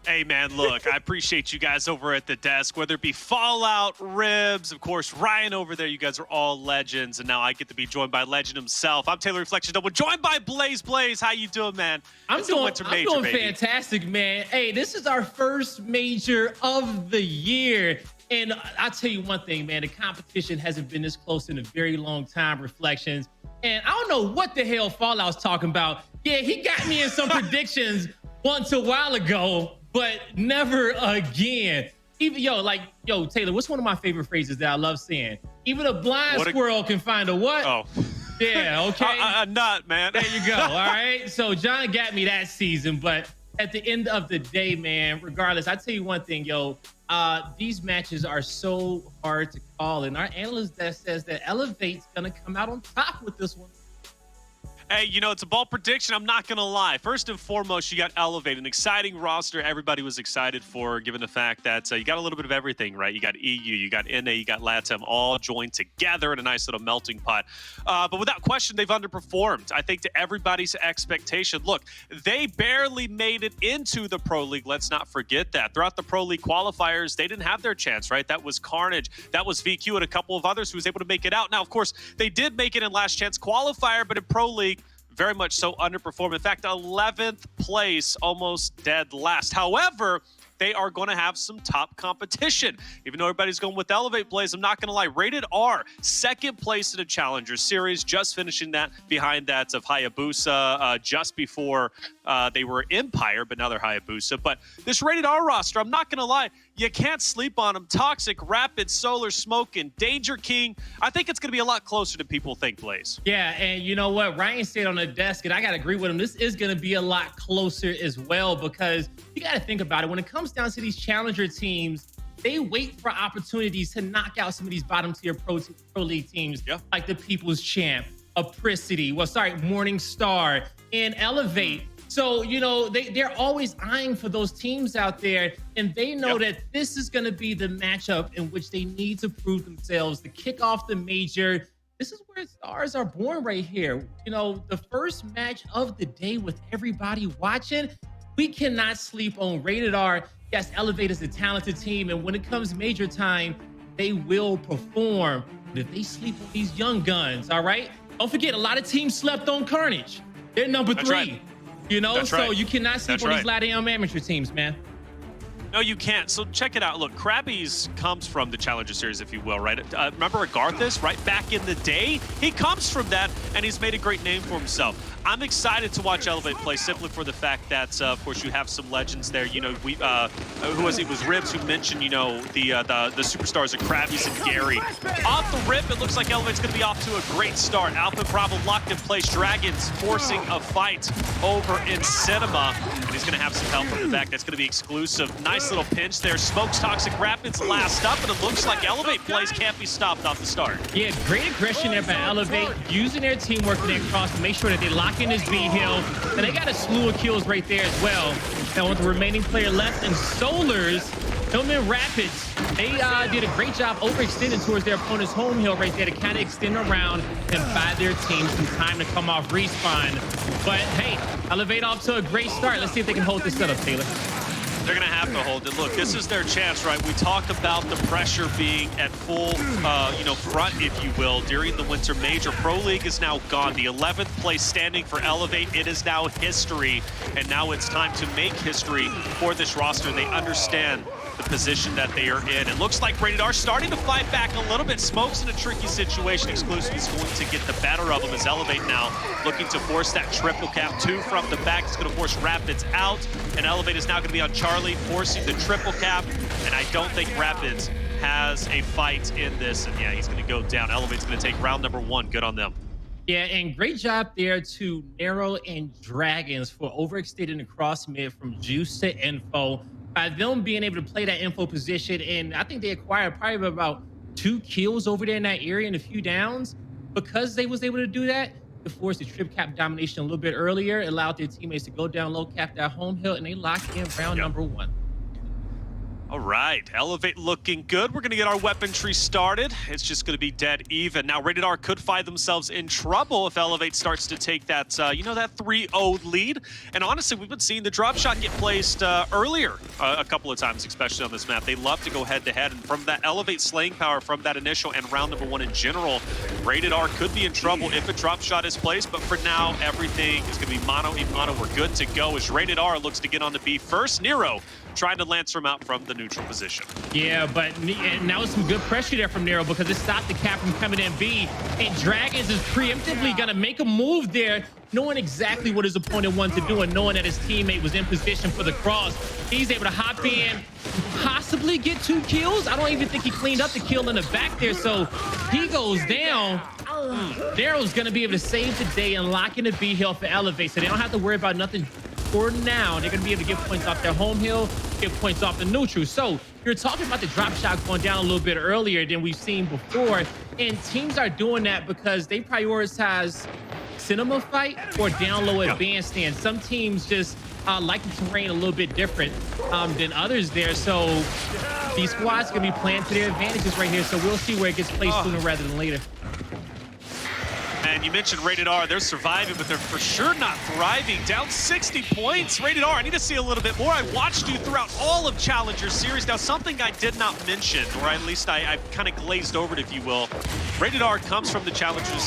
Hey, man, look, I appreciate you guys over at the desk, whether it be Fallout, Ribs, of course, Ryan over there. You guys are all legends, and now I get to be joined by Legend himself. I'm Taylor Reflection Double, joined by Blaze. Blaze, how you doing, man? I'm doing fantastic, man. Hey, this is our first major of the year. And I'll tell you one thing, man, the competition hasn't been this close in a very long time, Reflections. And I don't know what the hell Fallout's talking about. Yeah, he got me in some predictions once a while ago, but never again. Even yo, Taylor, what's one of my favorite phrases that I love saying? Even a blind squirrel can find a what? Oh. Yeah, okay. A nut, man. There you go. All right. So John got me that season, but at the end of the day, man, regardless, I tell you one thing, yo, these matches are so hard to call, and our analyst that says that Elevate's gonna come out on top with this one. Hey, you know, it's a bold prediction. I'm not going to lie. First and foremost, you got Elevate, an exciting roster everybody was excited for, given the fact that you got a little bit of everything, right? You got EU, you got NA, you got LATAM, all joined together in a nice little melting pot. But without question, they've underperformed, I think, to everybody's expectation. Look, they barely made it into the Pro League. Let's not forget that. Throughout the Pro League qualifiers, they didn't have their chance, right? That was Carnage. That was VQ and a couple of others who was able to make it out. Now, of course, they did make it in last chance qualifier, but in Pro League, very much so underperformed. In fact, 11th place, almost dead last. However, they are going to have some top competition. Even though everybody's going with Elevate Blaze, I'm not going to lie. Rated R, second place in the Challenger Series, just finishing that behind that of Hayabusa just before they were Empire, but now they're Hayabusa. But this Rated R roster, I'm not going to lie, you can't sleep on them. Toxiq, Rapidz, Solar, Smoke, and Danger King. I think it's going to be a lot closer than people think, Blaze. Yeah, and you know what? Ryan stayed on the desk, and I got to agree with him. This is going to be a lot closer as well, because you got to think about it. When it comes down to these challenger teams, they wait for opportunities to knock out some of these bottom tier pro league teams, like the People's Champ, Apricity, Morning Star, and Elevate. So, you know, they're always eyeing for those teams out there, and they know that this is going to be the matchup in which they need to prove themselves to kick off the major. This is where stars are born right here. You know, the first match of the day with everybody watching. We cannot sleep on Rated R. Yes, Elevate is a talented team, and when it comes major time, they will perform. But if they sleep on these young guns, all right? Don't forget, a lot of teams slept on Carnage. They're number 3. Right. You know, you cannot sleep on these LATAM amateur teams, man. No, you can't. So check it out. Look, Crabbys comes from the Challenger Series, if you will, right? Remember Agarthus, right? Back in the day? He comes from that, and he's made a great name for himself. I'm excited to watch Elevate play simply for the fact that, of course, you have some legends there. You know, who was it? It was Ribs who mentioned, you know, the superstars of Crabbys and Gary. Off the rip, it looks like Elevate's going to be off to a great start. Alpha Bravo locked in place. Dragonz forcing a fight over in Cinema, and he's going to have some help from the back. That's going to be exclusive. Nice little pinch there. Smokes Toxiq, Rapidz last up, and it looks like Elevate plays can't be stopped off the start. Yeah, great aggression there by Elevate, using their teamwork in their cross to make sure that they lock in this B hill. And they got a slew of kills right there as well. Now with the remaining player left and Solars, Hillman Rapidz, they did a great job overextending towards their opponent's home hill right there to kind of extend around and buy their team some time to come off respawn. But hey, Elevate off to a great start. Let's see if they can hold this setup, Taylor. They're going to have to hold it. Look, this is their chance, right? We talked about the pressure being at full, front, if you will, during the Winter Major. Pro League is now gone. The 11th place standing for Elevate. It is now history, and now it's time to make history for this roster. They understand the position that they are in. It looks like Rated R starting to fight back a little bit. Smoke's in a tricky situation. Exclusive is going to get the better of him as Elevate now looking to force that triple cap. 2 from the back. It's going to force Rapidz out, and Elevate is now going to be on Charlie, forcing the triple cap, and I don't think Rapidz has a fight in this, and yeah, he's going to go down. Elevate's going to take round number 1. Good on them. Yeah, and great job there to Nero and Dragonz for overextending across mid from juice to info. By them being able to play that info position, and I think they acquired probably about 2 kills over there in that area and a few downs. Because they was able to do that, to force the trip cap domination a little bit earlier, allowed their teammates to go down low, cap that home hill, and they locked in round number 1. All right, Elevate looking good. We're going to get our weapon tree started. It's just going to be dead even. Now, Rated R could find themselves in trouble if Elevate starts to take that, that 3-0 lead. And honestly, we've been seeing the drop shot get placed earlier a couple of times, especially on this map. They love to go head-to-head, and from that Elevate slaying power from that initial and round number 1 in general, Rated R could be in trouble if a drop shot is placed, but for now, everything is going to be mono a mono. We're good to go as Rated R looks to get on the B first. Nero trying to lance him out from the neutral position. Yeah, but now some good pressure there from Nero because it stopped the cap from coming in B. And Dragonz is preemptively going to make a move there, knowing exactly what his opponent wanted to do and knowing that his teammate was in position for the cross. He's able to hop in, possibly get 2 kills. I don't even think he cleaned up the kill in the back there, so he goes down. Nero's going to be able to save the day and lock in the B hill for Elevate, so they don't have to worry about nothing for now. They're going to be able to get points off their home hill, get points off the neutral. So you're talking about the drop shot going down a little bit earlier than we've seen before, and teams are doing that because they prioritize cinema fight or down low advanced stand. Some teams just like the terrain a little bit different than others there. So these squads can be playing to their advantages right here. So we'll see where it gets played sooner rather than later. And you mentioned Rated R, they're surviving, but they're for sure not thriving. Down 60 points. Rated R, I need to see a little bit more. I watched you throughout all of Challenger Series. Now, something I did not mention, or at least I kind of glazed over it, if you will. Rated R comes from the Challenger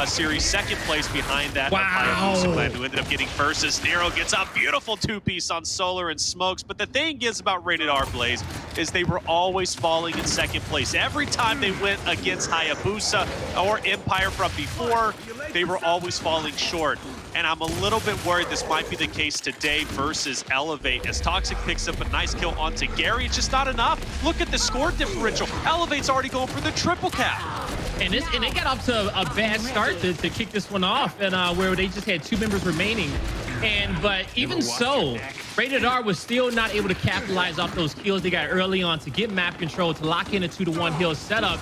Series, second place behind that. Wow. Who ended up getting first as Nero gets a beautiful 2-piece on Solar and Smokes. But the thing is about Rated R, Blaze, is they were always falling in second place. Every time they went against Hayabusa or Empire from before, they were always falling short. And I'm a little bit worried this might be the case today versus Elevate, as Toxiq picks up a nice kill onto Gary. It's just not enough. Look at the score differential. Elevate's already going for the triple cap. And they got off to a bad start to kick this one off, and where they just had 2 members remaining. But even so, Rated R was still not able to capitalize off those kills they got early on to get map control, to lock in a 2-to-1 hill setup.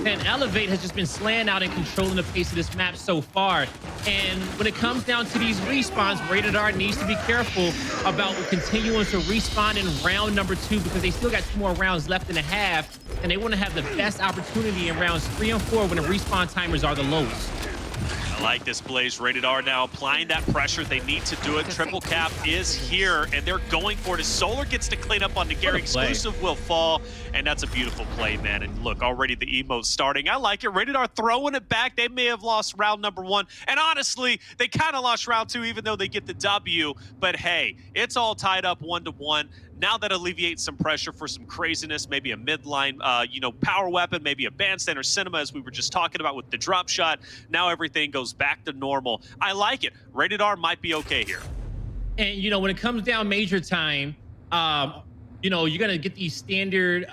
And Elevate has just been slaying out and controlling the pace of this map so far. And when it comes down to these respawns, Rated R needs to be careful about continuing to respawn in round number 2, because they still got 2 more rounds left in the half, and they want to have the best opportunity in rounds 3 and 4 when the respawn timers are the lowest. I like this, Blaze. Rated R now applying that pressure. They need to do it. Triple cap is here, and they're going for it. As Solar gets to clean up on the Gary, exclusive will fall, and that's a beautiful play, man. And look, already the emote's starting. I like it. Rated R throwing it back. They may have lost round number 1, and honestly, they kind of lost round 2, even though they get the W. But hey, it's all tied up 1-to-1. Now that alleviates some pressure for some craziness, maybe a midline, power weapon, maybe a bandstand or cinema, as we were just talking about with the drop shot. Now everything goes back to normal. I like it. Rated R might be okay here. And, when it comes down major time, you're going to get these standard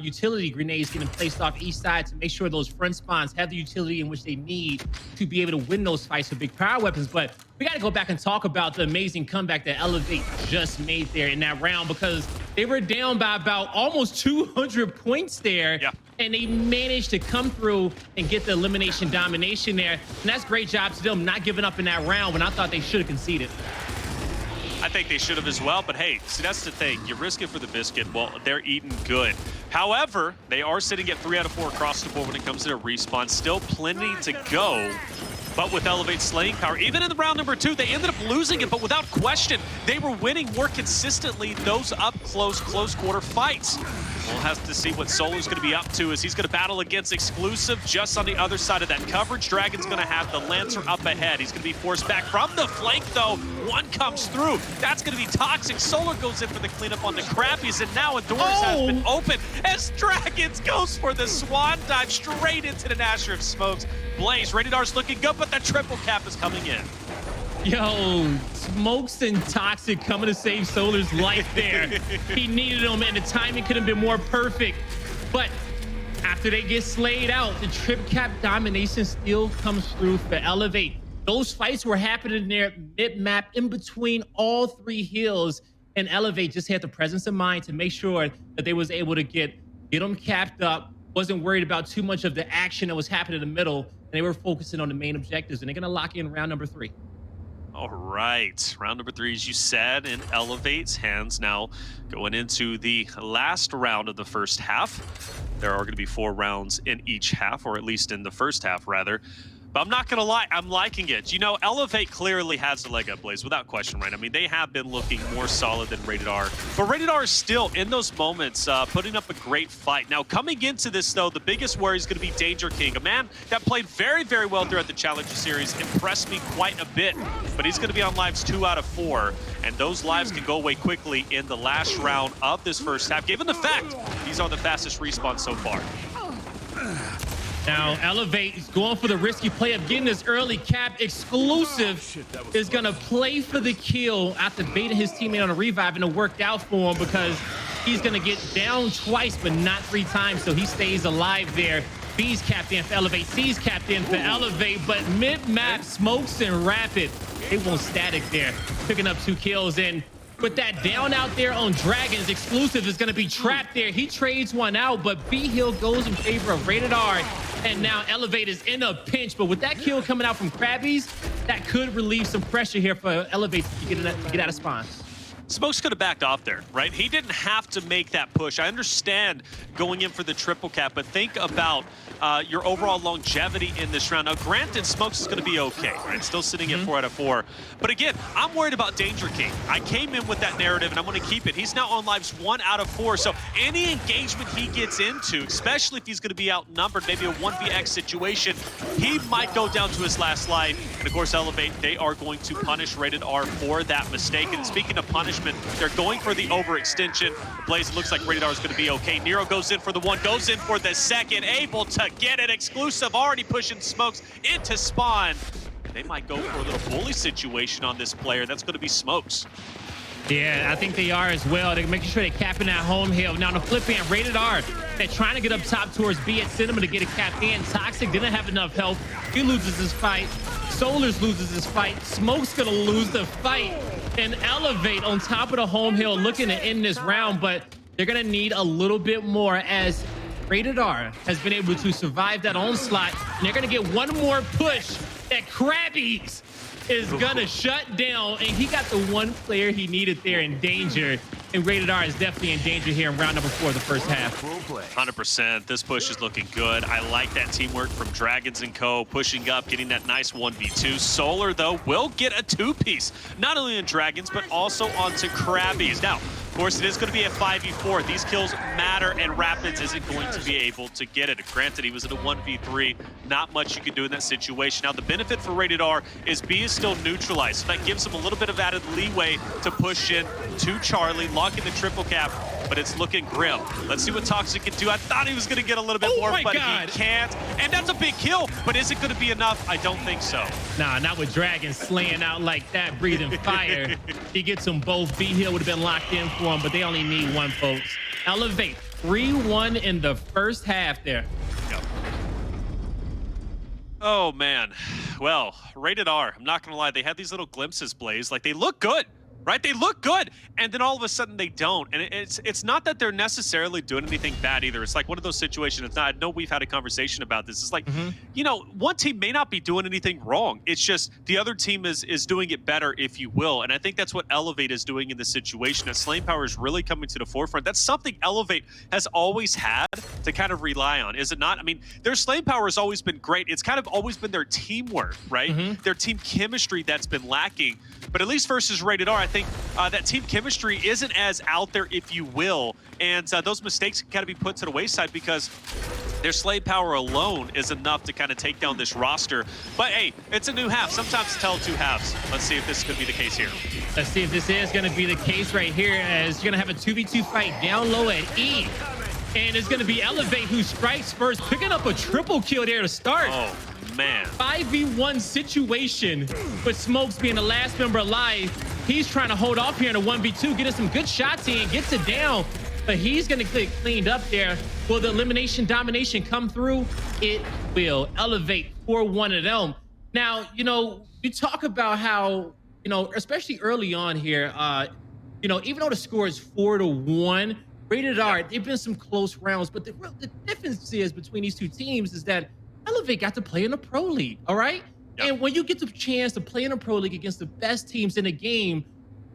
utility grenades getting placed off each side to make sure those front spawns have the utility in which they need to be able to win those fights with big power weapons. But we got to go back and talk about the amazing comeback that Elevate just made there in that round, because they were down by about almost 200 points there. Yeah. And they managed to come through and get the elimination domination there. And that's great job to them not giving up in that round when I thought they should have conceded. I think they should have as well, but hey, see, that's the thing. You risk it for the biscuit. Well, they're eating good. However, they are sitting at 3 out of 4 across the board when it comes to their respawn. Still plenty to go. But with Elevate slaying power, even in the round number 2, they ended up losing it, but without question, they were winning more consistently those close quarter fights. We'll have to see what Solar's going to be up to, as he's going to battle against exclusive just on the other side of that coverage. Dragon's going to have the Lancer up ahead. He's going to be forced back from the flank, though. One comes through. That's going to be Toxiq. Solar goes in for the cleanup on the Crabbys, and now a door has been opened as Dragonz goes for the swan dive straight into the Nasher of Smokes. Blaze, Rated R's looking good, but the triple cap is coming in. Yo, Smokes and Toxiq coming to save Solar's life there. He needed him, and the timing could have been more perfect. But after they get slayed out, the trip cap domination still comes through for Elevate. Those fights were happening there mid-map in between all 3 hills, and Elevate just had the presence of mind to make sure that they was able to get them capped up, wasn't worried about too much of the action that was happening in the middle, and they were focusing on the main objectives, and they're going to lock in round number 3. All right, round number 3, as you said, in Elevate's hands. Now going into the last round of the first half. There are going to be 4 rounds in each half, or at least in the first half, rather. But I'm not going to lie, I'm liking it. You know, Elevate clearly has the leg up, Blaze, without question, right? I mean, they have been looking more solid than Rated R. But Rated R is still, in those moments, putting up a great fight. Now, coming into this, though, the biggest worry is going to be Danger King, a man that played very, very well throughout the Challenger Series, impressed me quite a bit. But he's going to be on lives 2 out of 4, and those lives can go away quickly in the last round of this first half, given the fact these are the fastest respawns so far. Now, Elevate is going for the risky play of getting this early cap. Exclusive is going to play for the kill after baiting his teammate on a revive, and it worked out for him because he's going to get down twice, but not 3 times, so he stays alive there. B's capped in for Elevate, C's capped in for Elevate, but mid-map, Smokes and Rapid, they won't static there, picking up 2 kills. And with that down out there on Dragonz, Exclusive is going to be trapped there. He trades one out, but B-Hill goes in favor of Rated R. And now Elevate is in a pinch, but with that kill coming out from Crabbys, that could relieve some pressure here for Elevate to get out of spawn. Smokes could have backed off there, right? He didn't have to make that push. I understand going in for the triple cap, but think about your overall longevity in this round. Now, granted, Smokes is going to be okay, right? Still sitting at 4 out of 4. But again, I'm worried about Danger King. I came in with that narrative, and I'm going to keep it. He's now on lives 1 out of 4. So any engagement he gets into, especially if he's going to be outnumbered, maybe a 1vx situation, he might go down to his last life. And of course, Elevate, they are going to punish Rated R for that mistake. And speaking of punishment, they're going for the overextension. Blaze, it looks like Rated R is going to be okay. Nero goes in for the 1, goes in for the 2nd, able to get it. Exclusive already pushing Smokes into spawn. And they might go for a little bully situation on this player. That's going to be Smokes. Yeah, I think they are as well. They're making sure they're capping that home hill. Now, on the flip end, Rated R, they're trying to get up top towards B at Cinema to get a cap in. Toxiq didn't have enough health. He loses his fight. Solars loses his fight. Smoke's gonna lose the fight. And Elevate on top of the home hill looking to end this round, but they're gonna need a little bit more as Rated R has been able to survive that onslaught. And they're gonna get one more push that Crabbys is gonna shut down, and he got the one player he needed there in danger. And Rated R is definitely in danger here in round number 4 of the first half. 100%. This push is looking good. I like that teamwork from Dragonz and co. Pushing up, getting that nice 1v2. Solar, though, will get a 2-piece. Not only in Dragonz, but also onto Crabbys. Now, of course, it is going to be a 5v4. These kills matter, and Rapidz isn't going to be able to get it. Granted, he was in a 1v3. Not much you can do in that situation. Now, the benefit for Rated R is B is still neutralized. So that gives him a little bit of added leeway to push in to Charlie, lock in the triple cap, but it's looking grim. Let's see what Toxiq can do. I thought he was going to get a little bit more, but he can't. And that's a big kill, but is it going to be enough? I don't think so. Nah, not with Dragonz slaying out like that, breathing fire. He gets them both. B-Hill would have been locked in for him, but they only need 1, folks. Elevate, 3-1 in the first half there. Yep. Oh, man. Well, Rated R, I'm not going to lie. They had these little glimpses, Blaze. Like, they look good. Right? They look good, and then all of a sudden they don't. And it's not that they're necessarily doing anything bad either. It's like one of those situations. It's not. I know we've had a conversation about this. It's like, you know, one team may not be doing anything wrong. It's just the other team is doing it better, if you will. And I think that's what Elevate is doing in this situation. That Slain Power is really coming to the forefront. That's something Elevate has always had to kind of rely on, is it not? I mean, their Slain Power has always been great. It's kind of always been their teamwork, right? Their team chemistry that's been lacking. But at least versus Rated R, I think that team chemistry isn't as out there, if you will. And those mistakes can kind of be put to the wayside because their Slay power alone is enough to kind of take down this roster. But hey, it's a new half. Sometimes tell 2 halves. Let's see if this could be the case here. Let's see if this is going to be the case right here, as you're going to have a 2v2 fight down low at E. And it's going to be Elevate who strikes first, picking up a triple kill there to start. Oh, man. 5v1 situation with Smokes being the last member alive. He's trying to hold off here in a 1v2, getting some good shots in, gets it down, but he's going to get cleaned up there. Will the elimination domination come through? It will. Elevate 4-1 of them. Now, you know, you talk about how, you know, especially early on here, you know, even though the score is 4-1, Rated R, they've been some close rounds, but the difference is between these 2 teams is that Elevate got to play in the Pro League, all right? And when you get the chance to play in a Pro League against the best teams in the game,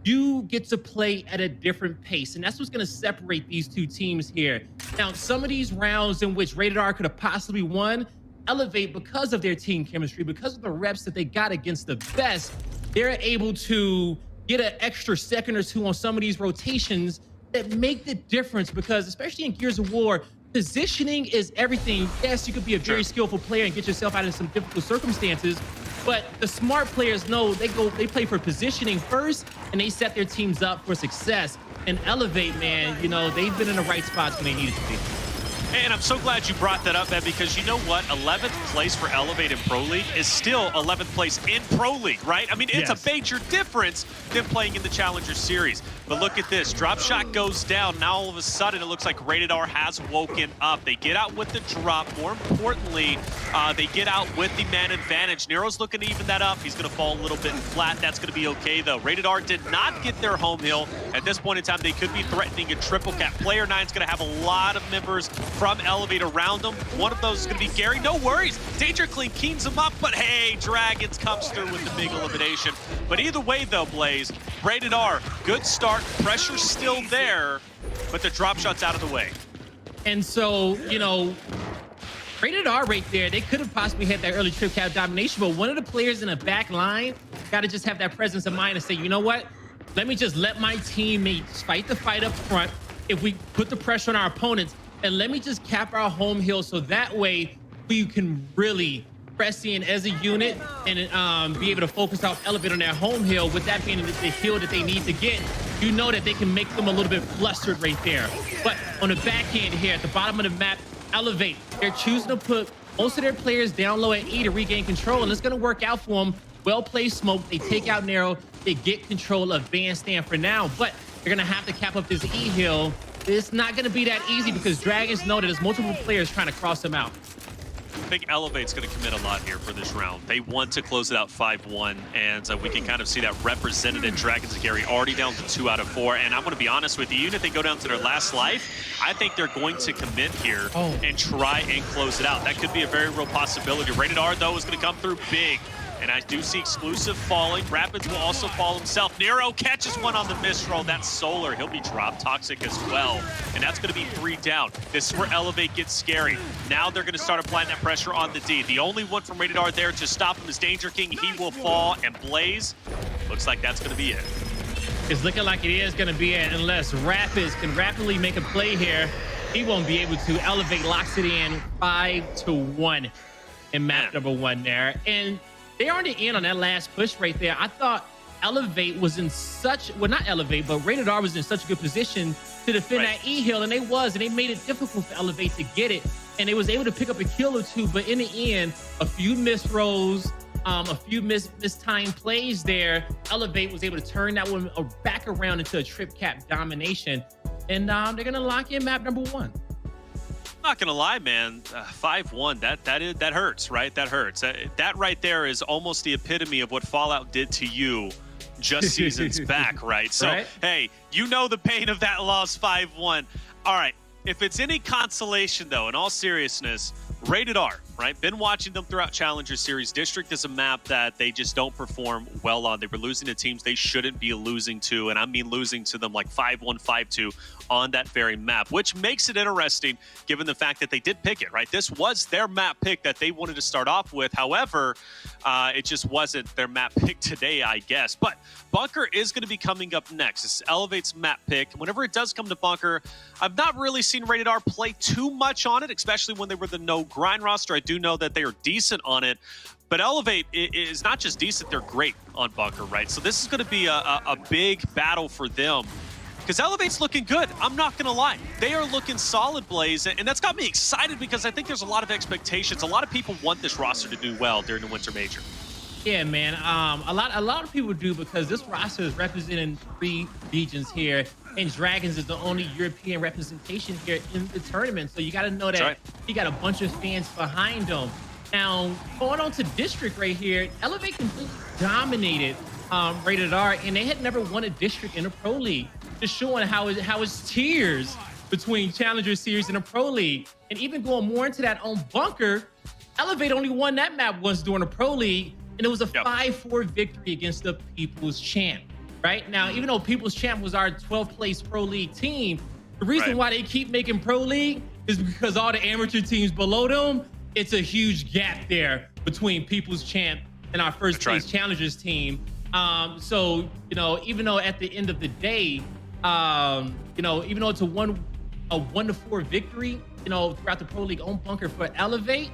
you get to play at a different pace. And that's what's going to separate these 2 teams here. Now, some of these rounds in which Rated R could have possibly won, Elevate, because of their team chemistry, because of the reps that they got against the best, they're able to get an extra second or two on some of these rotations that make the difference, because especially in Gears of War, positioning is everything. Yes, you could be a very skillful player and get yourself out of some difficult circumstances, but the smart players know they play for positioning first, and they set their teams up for success. And Elevate, man, you know, they've been in the right spots when they needed to be. And I'm so glad you brought that up, Ed, because you know what? 11th place for Elevate in Pro League is still 11th place in Pro League, right? I mean, it's a major difference than playing in the Challenger Series. But look at this. Drop shot goes down. Now all of a sudden, it looks like Rated R has woken up. They get out with the drop. More importantly, they get out with the man advantage. Nero's looking to even that up. He's going to fall a little bit flat. That's going to be okay, though. Rated R did not get their home hill. At this point in time, they could be threatening a triple cap. Player 9 is going to have a lot of members from Elevate around them. One of those is going to be Gary. No worries. Danger Clean keens him up, but hey, Dragonz comes through with the big elimination. But either way, though, Blaze, Rated R, good start. Pressure's still there, but the drop shot's out of the way. And so, you know, Rated R right there, they could have possibly had that early trip cap domination, but one of the players in the back line got to just have that presence of mind and say, you know what? Let me just let my teammates fight the fight up front if we put the pressure on our opponents, and let me just cap our home hill so that way we can really press in as a unit and be able to focus out Elevate on their home hill, with that being the hill that they need to get. You know that they can make them a little bit flustered right there. But on the back end here, at the bottom of the map, Elevate, they're choosing to put most of their players down low at E to regain control, and it's going to work out for them. Well-placed smoke. They take out Nero. They get control of Bandstand for now, but they're going to have to cap up this E hill. It's not going to be that easy because Dragonz know that there's multiple players trying to cross them out. I think Elevate's going to commit a lot here for this round. They want to close it out 5-1, and we can kind of see that represented in Dragonz and Gary already down to 2 out of 4. And I'm going to be honest with you, even if they go down to their last life, I think they're going to commit here and try and close it out. That could be a very real possibility. Rated R, though, is going to come through big. And I do see Exclusive falling. Rapidz will also fall himself. Nero catches one on the misroll. That's Solar. He'll be dropped. Toxiq as well. And that's going to be 3 down. This is where Elevate gets scary. Now they're going to start applying that pressure on the D. The only one from Rated R there to stop him is Danger King. He will fall. And Blaze, looks like that's going to be it. It's looking like it is going to be it unless Rapidz can rapidly make a play here. He won't be able to. Elevate locks it in 5-1 in map number 1 there. And they are on the end on that last push right there. I thought Elevate was in such, well, not Elevate, but Rated R was in such a good position to defend that E hill, and they made it difficult for Elevate to get it, and they was able to pick up a kill or two, but in the end, a few missed rolls, a few mistimed plays there, Elevate was able to turn that one back around into a trip cap domination, and they're gonna lock in map number 1. Not gonna lie, man, 5-1, that hurts, right? That hurts. That right there is almost the epitome of what Fallout did to you just seasons back, right? So, hey, you know the pain of that loss, 5-1. All right, if it's any consolation, though, in all seriousness, Rated R, right? Been watching them throughout Challenger Series. District is a map that they just don't perform well on. They were losing to teams they shouldn't be losing to, and I mean losing to them like 5-1, 5-2 on that very map, which makes it interesting given the fact that they did pick it, right? This was their map pick that they wanted to start off with. However, it just wasn't their map pick today, I guess. But Bunker is going to be coming up next. This Elevate's map pick. Whenever it does come to Bunker, I've not really seen Rated R play too much on it, especially when they were the no grind roster. I do know that they are decent on it, but Elevate is not just decent, they're great on Bunker, right? So this is going to be a big battle for them, because Elevate's looking good. I'm not going to lie. They are looking solid, Blaze, and that's got me excited because I think there's a lot of expectations. A lot of people want this roster to do well during the Winter Major. Yeah, man. A lot of people do, because this roster is representing 3 regions here, and Dragonz is the only European representation here in the tournament. So you got to know that he got a bunch of fans behind him. Now, going on to District right here, Elevate completely dominated Rated R, and they had never won a District in a Pro League, just showing how it's tiers between Challenger Series and a Pro League. And even going more into that on Bunker, Elevate only won that map once during a Pro League, and it was a 5-4 victory against the People's Champ. Right now, even though People's Champ was our 12th place Pro League team, the reason why they keep making Pro League is because all the amateur teams below them it's a huge gap there between People's Champ and our first That's place right. challengers team. So, you know, even though at the end of the day, you know, even though it's a 1-4 victory, you know, throughout the Pro League on Bunker for Elevate,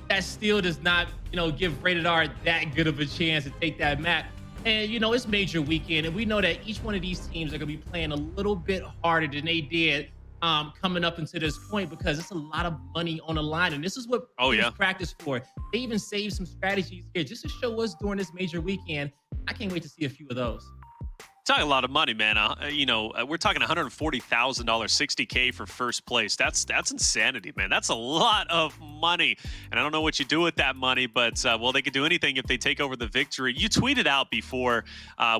that still does not, you know, give Rated R that good of a chance to take that map. And, you know, it's major weekend, and we know that each one of these teams are going to be playing a little bit harder than they did coming up into this point, because it's a lot of money on the line. And this is what teams practice for. They even save some strategies here just to show us during this major weekend. I can't wait to see a few of those. Talking a lot of money, man. You know, we're talking $140,000, $60K for first place. That's insanity, man. That's a lot of money, and I don't know what you do with that money, but well, they could do anything if they take over the victory. You tweeted out before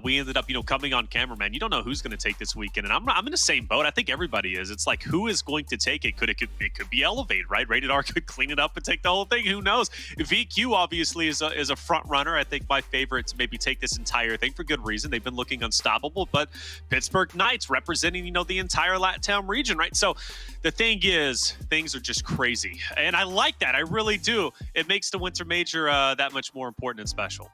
we ended up, you know, coming on camera, man. You don't know who's going to take this weekend, and I'm in the same boat. I think everybody is. It's like, who is going to take it? It could be Elevate, right? Rated R could clean it up and take the whole thing. Who knows? VQ obviously is a front runner. I think my favorite to maybe take this entire thing for good reason. They've been looking unstoppable. But Pittsburgh Knights representing, you know, the entire LatAm region, right? So the thing is, things are just crazy, and I like that. I really do. It makes the Winter Major that much more important and special.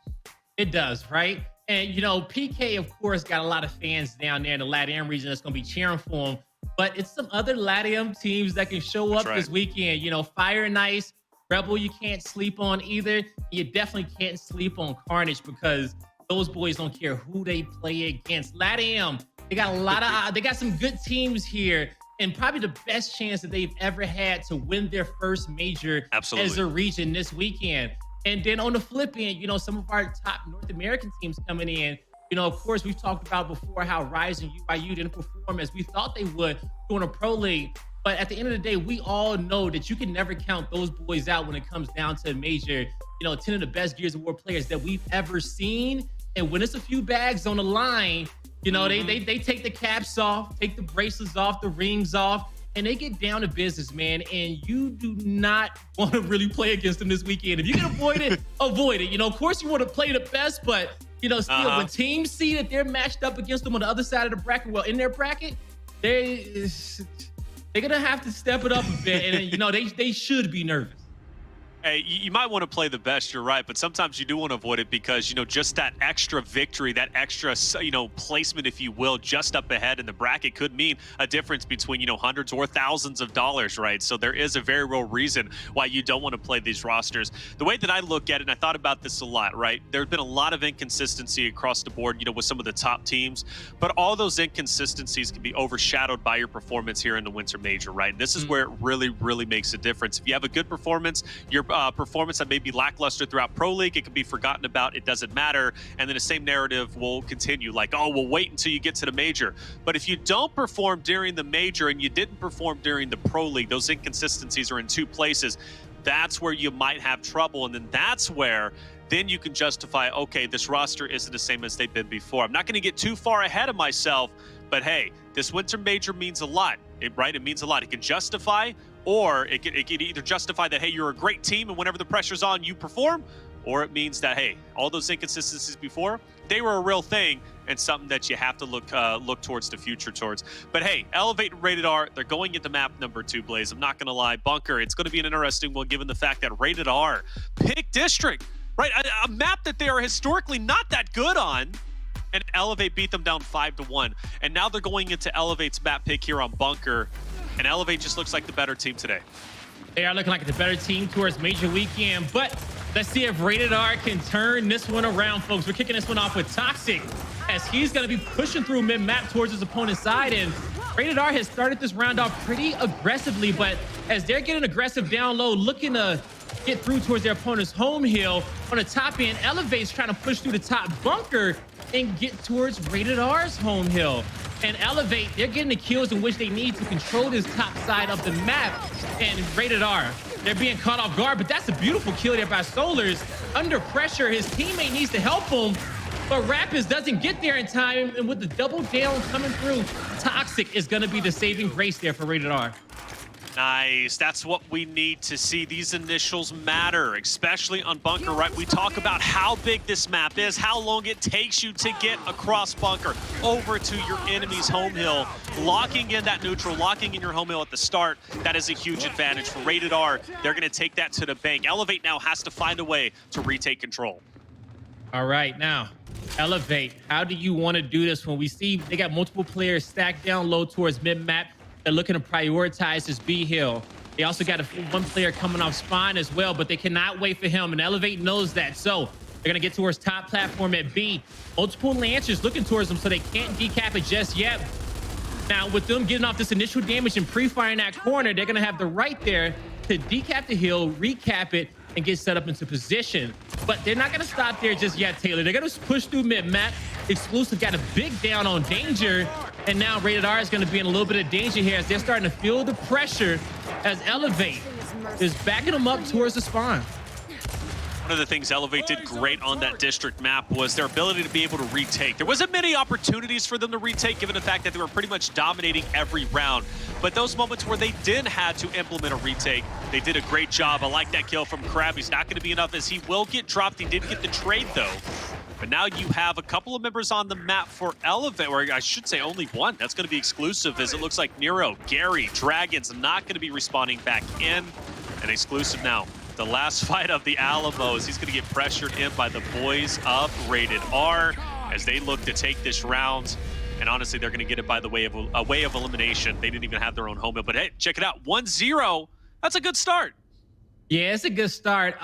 It does, right? And, you know, PK, of course, got a lot of fans down there in the LatAm region that's going to be cheering for him. But it's some other LatAm teams that can show up this weekend. You know, Fire and Ice, Rebel, you can't sleep on either. You definitely can't sleep on Carnage, because those boys don't care who they play against. LatAm, they got a lot of, they got some good teams here, and probably the best chance that they've ever had to win their first major as a region this weekend. And then on the flip end, you know, some of our top North American teams coming in. You know, of course, we've talked about before how Rise and UIU didn't perform as we thought they would during a Pro League. But at the end of the day, we all know that you can never count those boys out when it comes down to a major. You know, 10 of the best Gears of War players that we've ever seen. And when it's a few bags on the line, you know, they take the caps off, take the bracelets off, the rings off, and they get down to business, man. And you do not want to really play against them this weekend. If you can avoid it, avoid it. You know, of course you want to play the best, but, you know, still, when teams see that they're matched up against them on the other side of the bracket, well, in their bracket, they're going to have to step it up a bit. And, you know, they should be nervous. Hey, you might want to play the best, you're right, but sometimes you do want to avoid it because, you know, just that extra victory, that extra, you know, placement, if you will, just up ahead in the bracket could mean a difference between, you know, hundreds or thousands of dollars, right? So there is a very real reason why you don't want to play these rosters. The way that I look at it, and I thought about this a lot, right? There's been a lot of inconsistency across the board, you know, with some of the top teams, but all those inconsistencies can be overshadowed by your performance here in the Winter Major, right? And this is where it really, really makes a difference. If you have a good performance, your performance that may be lackluster throughout Pro League, it can be forgotten about, it doesn't matter, and then the same narrative will continue, like, oh, we'll wait until you get to the major. But if you don't perform during the major and you didn't perform during the Pro League, those inconsistencies are in two places. That's where you might have trouble, and then that's where then you can justify, okay, this roster isn't the same as they've been before. I'm not going to get too far ahead of myself, but hey, this Winter Major means a lot, right? It means a lot. It can justify, or it could either justify that, hey, you're a great team and whenever the pressure's on, you perform, or it means that, hey, all those inconsistencies before, they were a real thing and something that you have to look towards the future towards. But hey, Elevate and Rated R, they're going into map number 2, Blaze. I'm not going to lie. Bunker, it's going to be an interesting one given the fact that Rated R picked District, right? A map that they are historically not that good on. And Elevate beat them down 5-1. And now they're going into Elevate's map pick here on Bunker. And Elevate just looks like the better team today. They are looking like the better team towards major weekend. But let's see if Rated R can turn this one around, folks. We're kicking this one off with Toxiq, as he's going to be pushing through mid-map towards his opponent's side. And Rated R has started this round off pretty aggressively. But as they're getting aggressive down low, looking to get through towards their opponent's home hill, on the top end, Elevate's trying to push through the top bunker and get towards Rated R's home hill. And Elevate, they're getting the kills in which they need to control this top side of the map. And Rated R, they're being caught off guard, but that's a beautiful kill there by Solars. Under pressure, his teammate needs to help him, but Rapidz doesn't get there in time. And with the double down coming through, Toxiq is going to be the saving grace there for Rated R. Nice. That's what we need to see. These initials matter, especially on Bunker, right? We talk about how big this map is, how long it takes you to get across Bunker over to your enemy's home hill. Locking in that neutral, locking in your home hill at the start, that is a huge advantage for Rated R. They're going to take that to the bank. Elevate now has to find a way to retake control. All right, now, Elevate. How do you want to do this when we see they got multiple players stacked down low towards mid-map? They're looking to prioritize this B hill. They also got one player coming off spawn as well, but they cannot wait for him, and Elevate knows that. So they're going to get towards top platform at B. Multiple Lancers looking towards them, so they can't decap it just yet. Now, with them getting off this initial damage and pre-firing that corner, they're going to have the right there to decap the hill, recap it, and get set up into position. But they're not going to stop there just yet, Taylor. They're going to push through mid-map. Exclusive got a big down on Danger, and now Rated R is going to be in a little bit of danger here as they're starting to feel the pressure as Elevate is backing them up towards the spawn. One of the things Elevate did great on that district map was their ability to be able to retake. There wasn't many opportunities for them to retake, given the fact that they were pretty much dominating every round. But those moments where they did have to implement a retake, they did a great job. I like that kill from Crabbys. Not going to be enough as he will get dropped. He did get the trade, though. But now you have a couple of members on the map for Elevate, or I should say only one. That's going to be exclusive, as it looks like Nero, Gary, Dragonz not going to be respawning back in. And exclusive now. The last fight of the Alamos, he's going to get pressured in by the boys of Rated R as they look to take this round. And honestly, they're going to get it by the way of elimination. They didn't even have their own home hill. But hey, check it out, 1-0. That's a good start. Yeah, it's a good start.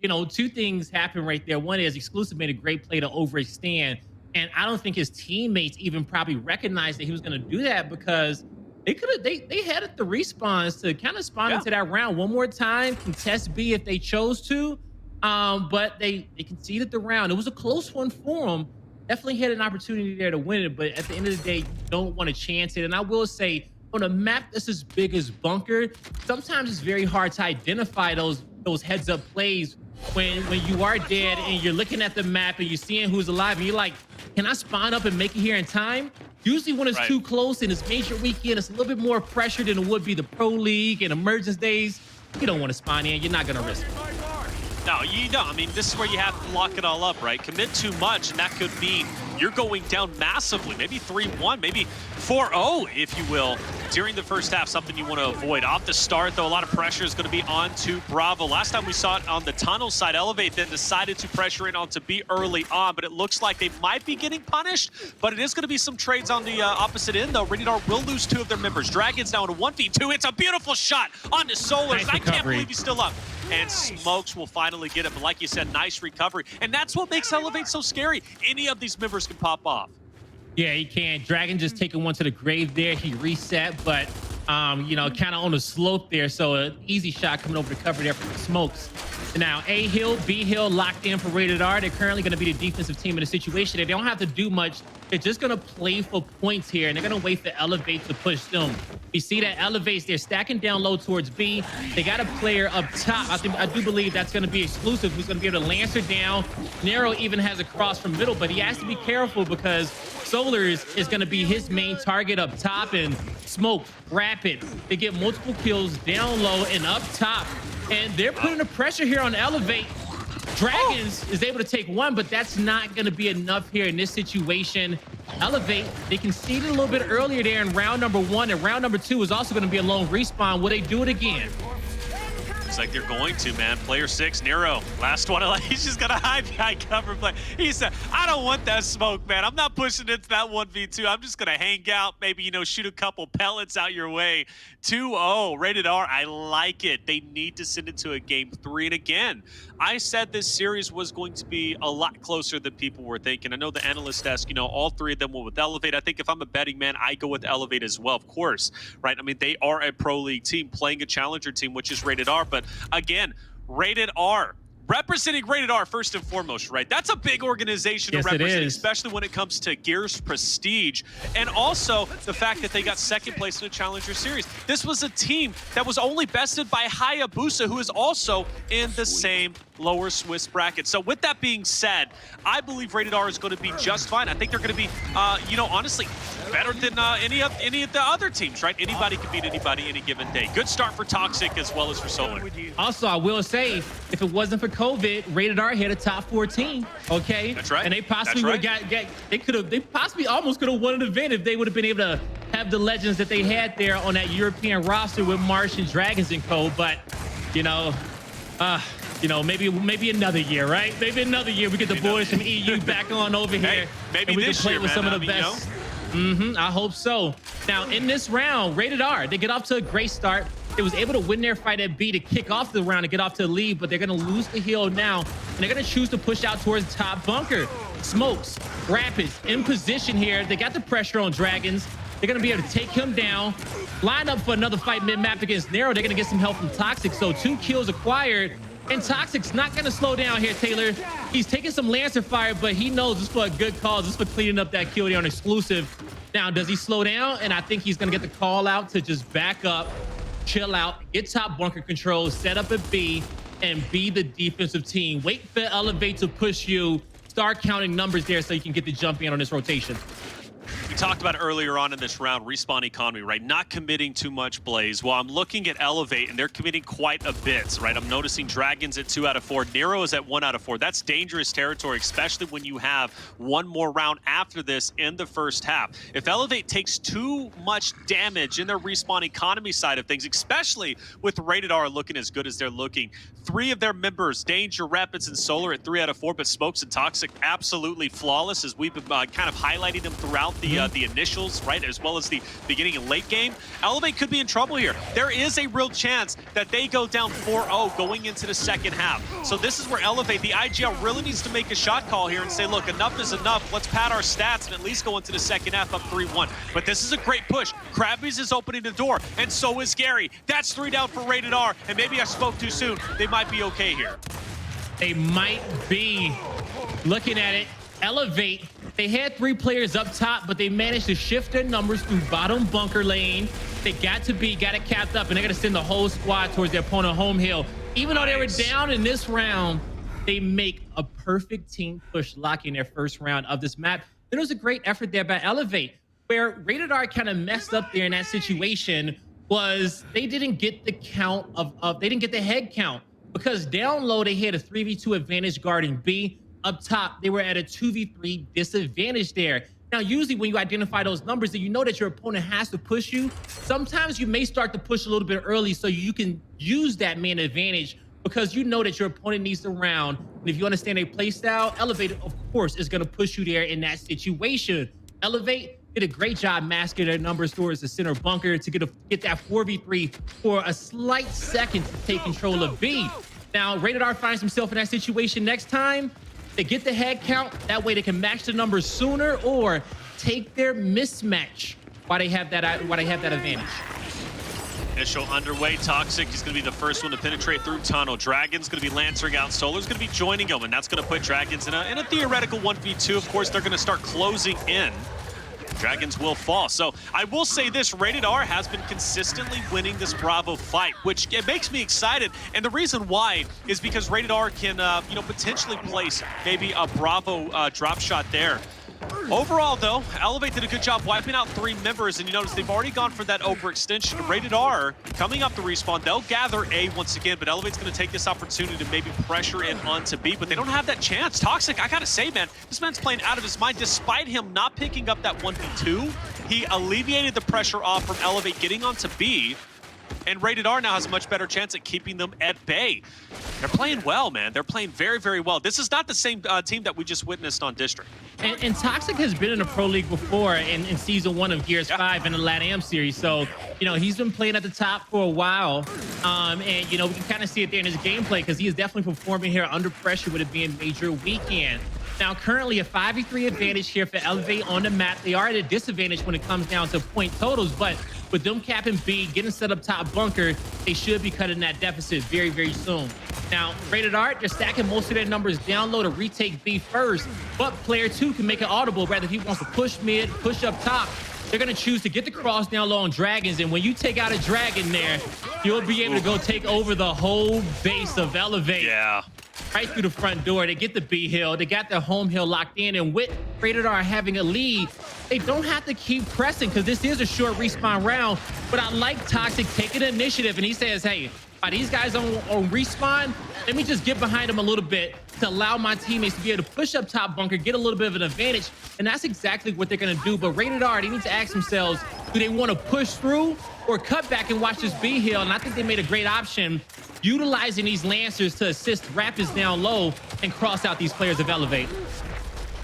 You know, two things happen right there. One is Exclusive made a great play to overextend. And I don't think his teammates even probably recognized that he was going to do that, because they had the respawns to kind of spawn into that round one more time, contest B if they chose to. But they conceded the round. It was a close one for them. Definitely had an opportunity there to win it, but at the end of the day, you don't want to chance it. And I will say, on a map that's as big as Bunker, sometimes it's very hard to identify those heads-up plays when you are dead and you're looking at the map and you're seeing who's alive and you're like, can I spawn up and make it here in time? Usually when it's too close and it's major weekend, it's a little bit more pressure than it would be the Pro League and Emergence days. You don't want to spawn in. You're not going to risk it. No, you don't. I mean, this is where you have to lock it all up, right? Commit too much, and that could mean you're going down massively, maybe 3-1, maybe 4-0, if you will, during the first half, something you want to avoid. Off the start, though, a lot of pressure is going to be onto Bravo. Last time we saw it on the tunnel side, Elevate then decided to pressure in onto B early on, but it looks like they might be getting punished, but it is going to be some trades on the opposite end, though. Rated R will lose 2 of their members. Dragonz now in a 1v2. It's a beautiful shot onto Solars. Nice I can't believe he's still up. And Smokes will finally get it, but like you said, nice recovery. And that's what makes Elevate so scary. Any of these members can pop off. Yeah, he can. Dragon just taking one to the grave there. He reset, but you know, kind of on the slope there. So an easy shot coming over the cover there from Smokes. Now, A hill, B hill locked in for Rated R. They're currently going to be the defensive team in the situation. They don't have to do much. They're just going to play for points here, and they're going to wait for Elevate to push them. You see that Elevates, they're stacking down low towards B. They got a player up top. I do believe that's going to be Exclusive, who's going to be able to Lancer down. Nero even has a cross from middle, but he has to be careful because Solars is going to be his main target up top, and Smoke, Rapidz. They get multiple kills down low and up top, and they're putting the pressure here on Elevate. Dragonz is able to take one, but that's not going to be enough here in this situation. Elevate, they conceded a little bit earlier there in round number 1, and round number 2 is also going to be a lone respawn. Will they do it again? Looks like they're going to, man. Player 6, Nero. Last one, he's just got a high behind cover play. He said, I don't want that smoke, man. I'm not pushing into that 1v2. I'm just going to hang out, maybe, you know, shoot a couple pellets out your way. 2-0, Rated R. I like it. They need to send it to a game 3. And again, I said this series was going to be a lot closer than people were thinking. I know the analyst desk, you know, all 3 of them were with Elevate. I think if I'm a betting man, I go with Elevate as well, of course, right? I mean, they are a pro league team playing a challenger team, which is Rated R. But again, Rated R, representing Rated R first and foremost, right? That's a big organization to represent, especially when it comes to Gears prestige. And also the fact that they got second place in the Challenger Series. This was a team that was only bested by Hayabusa, who is also in the same lower Swiss bracket. So with that being said, I believe Rated R is going to be just fine. I think they're going to be, you know, honestly, better than any of the other teams, right? Anybody can beat anybody any given day. Good start for Toxiq as well as for Solar. Also, I will say, if it wasn't for COVID, Rated R hit a top 14. Okay, that's right. And they possibly would have they possibly almost could have won an event if they would have been able to have the legends that they had there on that European roster with Marsh and Dragonz and co. But maybe another year, right? Maybe another year we get the boys from EU back on over here. Hey, maybe and we this can play year, with some of the best. I hope so. Now, in this round, Rated R, they get off to a great start. They was able to win their fight at B to kick off the round and get off to the lead, but they're going to lose the hill now, and they're going to choose to push out towards the top bunker. Smokes, Rapidz in position here. They got the pressure on Dragonz. They're going to be able to take him down, line up for another fight mid-map against Nero. They're going to get some help from Toxiq, so 2 kills acquired. And Toxiq's not going to slow down here, Taylor. He's taking some Lancer fire, but he knows this for a good cause. This for cleaning up that kill there on exclusive. Now, does he slow down? And I think he's going to get the call out to just back up, chill out, get top bunker control, set up at B, and be the defensive team. Wait for Elevate to push you. Start counting numbers there so you can get the jump in on this rotation. We talked about earlier on in this round, respawn economy, right? Not committing too much Blaze. Well, I'm looking at Elevate, and they're committing quite a bit, right? I'm noticing Dragonz at 2 out of 4. Nero is at 1 out of 4. That's dangerous territory, especially when you have one more round after this in the first half. If Elevate takes too much damage in their respawn economy side of things, especially with Rated R looking as good as they're looking, 3 of their members, Danger, Rapidz, and Solar at 3 out of 4, but Smokes and Toxiq absolutely flawless, as we've been kind of highlighting them throughout the initials, right, as well as the beginning and late game. Elevate could be in trouble here. There is a real chance that they go down 4-0 going into the second half. So this is where Elevate, the IGL, really needs to make a shot call here and say, look, enough is enough. Let's pad our stats and at least go into the second half up 3-1. But this is a great push. Crabbys is opening the door, and so is Gary. That's 3 down for Rated R, and maybe I spoke too soon. They might be okay here. They might be. Looking at it, Elevate, they had 3 players up top, but they managed to shift their numbers through bottom bunker lane. They got it capped up, and they're going to send the whole squad towards their opponent home hill. Even though they were down in this round, they make a perfect team push, locking their first round of this map. There was a great effort there by Elevate, where Rated R kind of messed up there in that situation was they didn't get the count they didn't get the head count, because down low they had a 3v2 advantage guarding B. Up top, they were at a 2v3 disadvantage there. Now, usually when you identify those numbers and you know that your opponent has to push you, sometimes you may start to push a little bit early so you can use that main advantage, because you know that your opponent needs the round. And if you understand their play style, Elevate, of course, is going to push you there in that situation. Elevate did a great job masking their numbers towards the center bunker to get that 4v3 for a slight second to take control of B. Now, Rated R finds himself in that situation next time. They get the head count. That way they can match the numbers sooner or take their mismatch while they have that advantage. Initial underway. Toxiq is going to be the first one to penetrate through tunnel. Dragon's going to be lancering out. Solar's going to be joining him, and that's going to put Dragonz in a theoretical 1v2. Of course, they're going to start closing in. Dragonz will fall. So I will say this, Rated R has been consistently winning this Bravo fight, which it makes me excited. And the reason why is because Rated R can, potentially place maybe a Bravo drop shot there. Overall, though, Elevate did a good job wiping out 3 members, and you notice they've already gone for that overextension. Rated R coming up the respawn. They'll gather A once again, but Elevate's going to take this opportunity to maybe pressure in onto B, but they don't have that chance. Toxiq, I got to say, man, this man's playing out of his mind. Despite him not picking up that 1v2, he alleviated the pressure off from Elevate getting onto B, and Rated R now has a much better chance at keeping them at bay. They're playing well, man. They're playing very, very well. This is not the same team that we just witnessed on District. And Toxiq has been in the Pro League before in Season 1 of Gears 5 in the LATAM series. So, he's been playing at the top for a while. And, we can kind of see it there in his gameplay, because he is definitely performing here under pressure with it being major weekend. Now, currently a 5v3 advantage here for Elevate on the map. They are at a disadvantage when it comes down to point totals, but with them capping B, getting set up top bunker, they should be cutting that deficit very, very soon. Now, Rated R, they're stacking most of their numbers down low to retake B first, but player 2 can make it audible, rather if he wants to push mid, push up top. They're going to choose to get the cross down low on Dragonz, and when you take out a Dragon there, you'll be able to go take over the whole base of Elevate. Yeah. right through the front door. They get the B hill. They got their home hill locked in. And with Rated R having a lead, they don't have to keep pressing because this is a short respawn round. But I like Toxiq taking the initiative, and he says, hey, are these guys on respawn? Let me just get behind them a little bit to allow my teammates to be able to push up top bunker, get a little bit of an advantage. And that's exactly what they're going to do. But Rated R, they need to ask themselves, do they want to push through or cut back and watch this B hill? And I think they made a great option utilizing these Lancers to assist Rapidz down low and cross out these players of Elevate.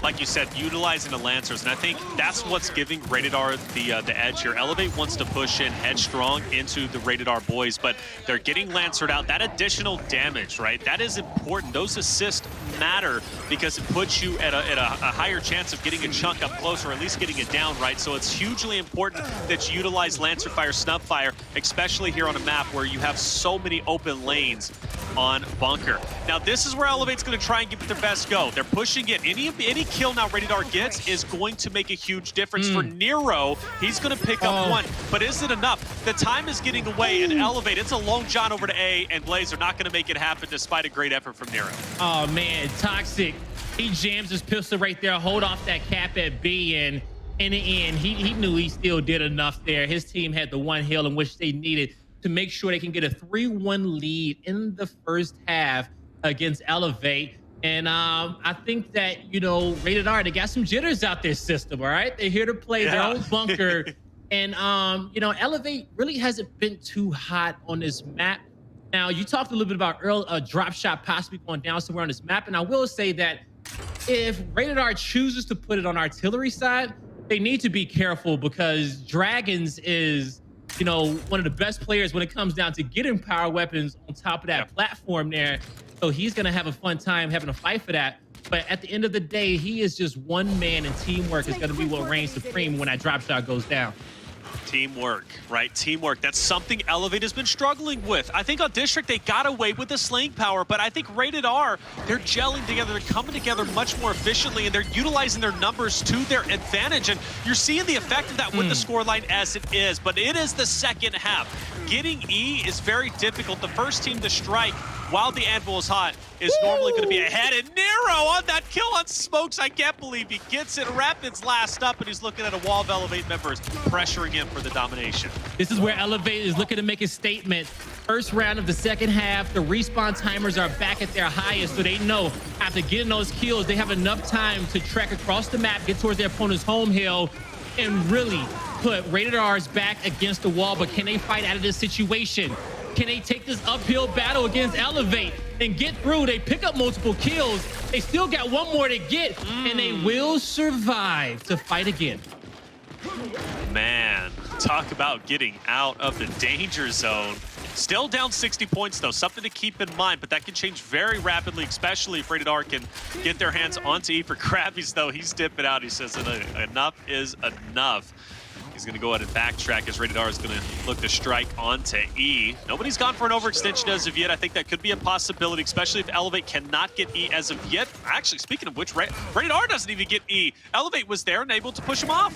Like you said, utilizing the Lancers, and I think that's what's giving Rated R the edge here. Elevate wants to push in headstrong into the Rated R boys, but they're getting Lancered out. That additional damage, right? That is important. Those assists matter because it puts you at a higher chance of getting a chunk up close, or at least getting it down, right? So it's hugely important that you utilize Lancer Fire, Snub Fire, especially here on a map where you have so many open lanes on bunker. Now this is where Elevate's going to try and give it their best go. They're pushing it. Any kill now Rated R gets is going to make a huge difference. For Nero, he's going to pick up one, but is it enough? The time is getting away, and Elevate, it's a long John over to A, and Blaze are not going to make it happen despite a great effort from Nero. Oh man, Toxiq, he jams his pistol right there, hold off that cap at B, and in the end, he knew he still did enough there. His team had the one hill in which they needed to make sure they can get a 3-1 lead in the first half against Elevate. And I think that, you know, Rated R, they got some jitters out their system, all right? They're here to play their own bunker. And, you know, Elevate really hasn't been too hot on this map. Now, you talked a little bit about a drop shot possibly going down somewhere on this map. And I will say that if Rated R chooses to put it on artillery side, they need to be careful because Dragonz is, you know, one of the best players when it comes down to getting power weapons on top of that platform there. So he's going to have a fun time having a fight for that. But at the end of the day, he is just one man, and teamwork is going to be what reigns supreme when that drop shot goes down. Teamwork, right? Teamwork. That's something Elevate has been struggling with. I think on District, they got away with the slaying power, but I think Rated R, they're gelling together, they're coming together much more efficiently, and they're utilizing their numbers to their advantage. And you're seeing the effect of that with the scoreline as it is, but it is the second half. Getting E is very difficult. The first team to strike while the anvil is hot is normally going to be ahead. And Nero on that kill on Smokes, I can't believe he gets it. Rapidz last up, and he's looking at a wall of Elevate members pressuring him for the domination. This is where Elevate is looking to make a statement. First round of the second half, the respawn timers are back at their highest, so they know after getting those kills, they have enough time to trek across the map, get towards their opponent's home hill, and really put Rated R's back against the wall. But can they fight out of this situation? Can they take this uphill battle against Elevate and get through? They pick up multiple kills. They still got one more to get, and they will survive to fight again. Man, talk about getting out of the danger zone. Still down 60 points, though. Something to keep in mind, but that can change very rapidly, especially if Rated R can get their hands onto E. For Crabbys, though, he's dipping out. He says enough is enough. He's going to go ahead and backtrack as Rated R is going to look to strike onto E. Nobody's gone for an overextension as of yet. I think that could be a possibility, especially if Elevate cannot get E as of yet. Actually, speaking of which, Rated R doesn't even get E. Elevate was there and able to push him off.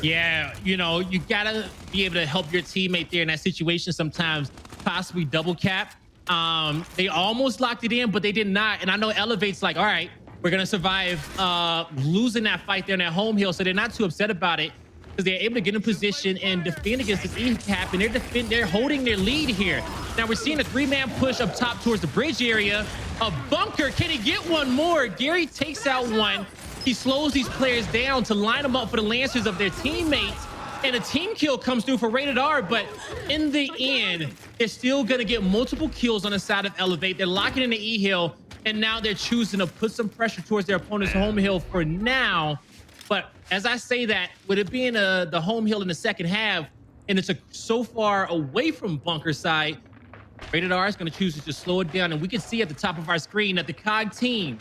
Yeah, you know, you got to be able to help your teammate there in that situation sometimes, possibly double cap. They almost locked it in, but they did not. And I know Elevate's like, all right, we're going to survive losing that fight there in that home hill, so they're not too upset about it, because they're able to get in position and defend against this E-cap, and they're holding their lead here. Now we're seeing a 3-man push up top towards the bridge area. A bunker, can he get one more? Gary takes out one. He slows these players down to line them up for the Lancers of their teammates, and a team kill comes through for Rated R, but in the end, they're still gonna get multiple kills on the side of Elevate. They're locking in the E-hill, and now they're choosing to put some pressure towards their opponent's home hill for now. But as I say that, with it being the home hill in the second half, and it's so far away from bunker side, Rated R is going to choose to just slow it down. And we can see at the top of our screen that the COG team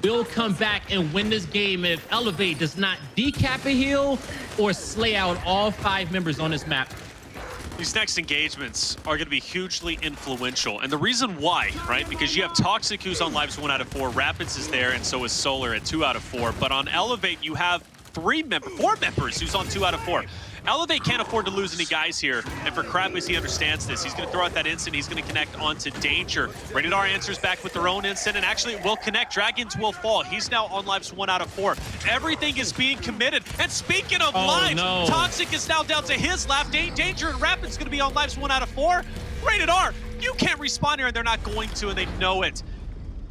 will come back and win this game if Elevate does not decap a hill or slay out all 5 members on this map. These next engagements are going to be hugely influential. And the reason why, right? Because you have Toxiq, who's on lives 1 out of 4. Rapidz is there, and so is Solar at 2 out of 4. But on Elevate, you have 4 members who's on 2 out of 4. Elevate can't afford to lose any guys here, and for Crabbys, he understands this. He's going to throw out that instant. He's going to connect onto Danger. Rated R answers back with their own instant, and actually it will connect. Dragonz will fall. He's now on lives 1 out of 4. Everything is being committed. And speaking of lives, no. Toxiq is now down to his lap. Danger and Rapidz going to be on lives 1 out of 4. Rated R, you can't respawn here, and they're not going to, and they know it.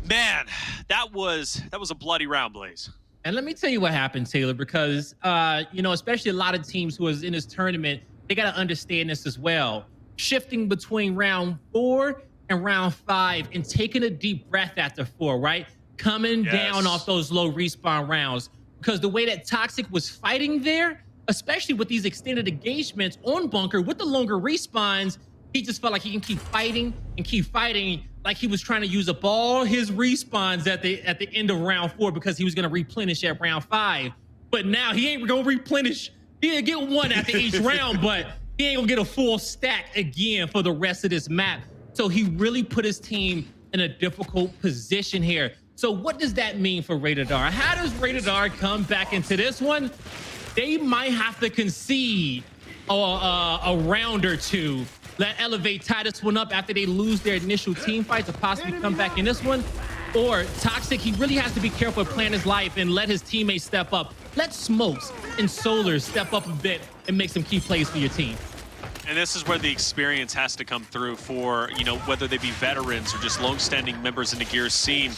Man, that was a bloody round, Blaze. And let me tell you what happened, Taylor, because, you know, especially a lot of teams who was in this tournament, they got to understand this as well. Shifting between round 4 and round 5 and taking a deep breath after 4, right? Coming down off those low respawn rounds. Because the way that Toxiq was fighting there, especially with these extended engagements on Bunker with the longer respawns, he just felt like he can keep fighting and keep fighting, like he was trying to use up all his respawns at the end of round 4 because he was going to replenish at round 5. But now he ain't going to replenish. He didn't get 1 after each round, but he ain't going to get a full stack again for the rest of this map. So he really put his team in a difficult position here. So what does that mean for Rated R? How does Rated R come back into this one? They might have to concede a round or two. Let Elevate tie this one up after they lose their initial team fight to possibly come back in this one. Or Toxiq, he really has to be careful of playing his life and let his teammates step up. Let Smokes and Solar step up a bit and make some key plays for your team. And this is where the experience has to come through for, you know, whether they be veterans or just long-standing members in the Gears scene.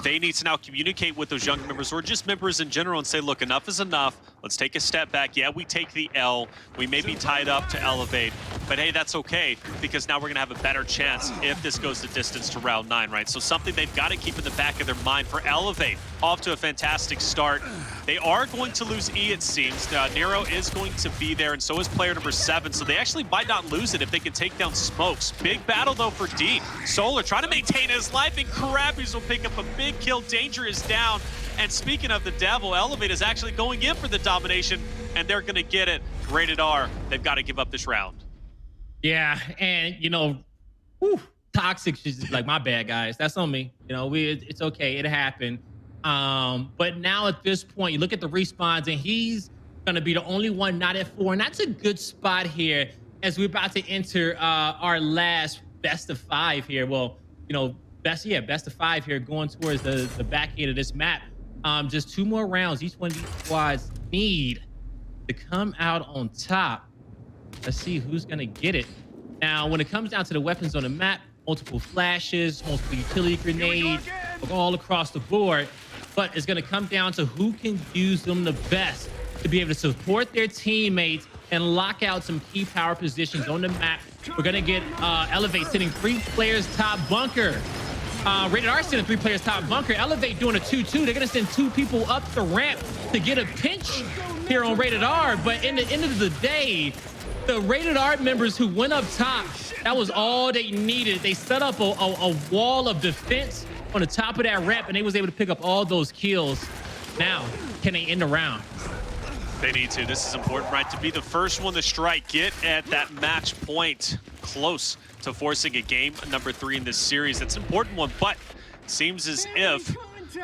They need to now communicate with those young members or just members in general and say, look, enough is enough. Let's take a step back. Yeah, we take the L. We may be tied up to Elevate, but hey, that's okay because now we're going to have a better chance if this goes the distance to round 9, right? So something they've got to keep in the back of their mind for Elevate. Off to a fantastic start. They are going to lose E, it seems. Nero is going to be there, and so is player number 7, so they actually might not lose it if they can take down Smokes. Big battle, though, for D. Solar trying to maintain his life, and Crabbys will pick up a big kill. Danger is down. And speaking of the devil, Elevate is actually going in for the domination, and they're going to get it. Rated R, they've got to give up this round. Yeah, and, you know, Toxiq is like, my bad, guys. That's on me. You know, it's okay. It happened. But now at this point, you look at the respawns, and he's going to be the only one not at 4. And that's a good spot here as we're about to enter our last best of 5 here. Well, you know, best of 5 here going towards the back end of this map. Just 2 more rounds. Each one of these squads need to come out on top. Let's see who's going to get it. Now, when it comes down to the weapons on the map, multiple flashes, multiple utility grenades, all across the board. But it's going to come down to who can use them the best to be able to support their teammates and lock out some key power positions on the map. We're going to get Elevate sitting 3 players top bunker. Rated R sending 3 players top bunker. Elevate doing a 2-2. They're going to send 2 people up the ramp to get a pinch here on Rated R. But in the end of the day, the Rated R members who went up top, that was all they needed. They set up a wall of defense on the top of that ramp, and they was able to pick up all those kills. Now, can they end the round? They need to. This is important, right? To be the first one to strike, get at that match point close to forcing a game number 3 in this series. That's an important one, but it seems as if,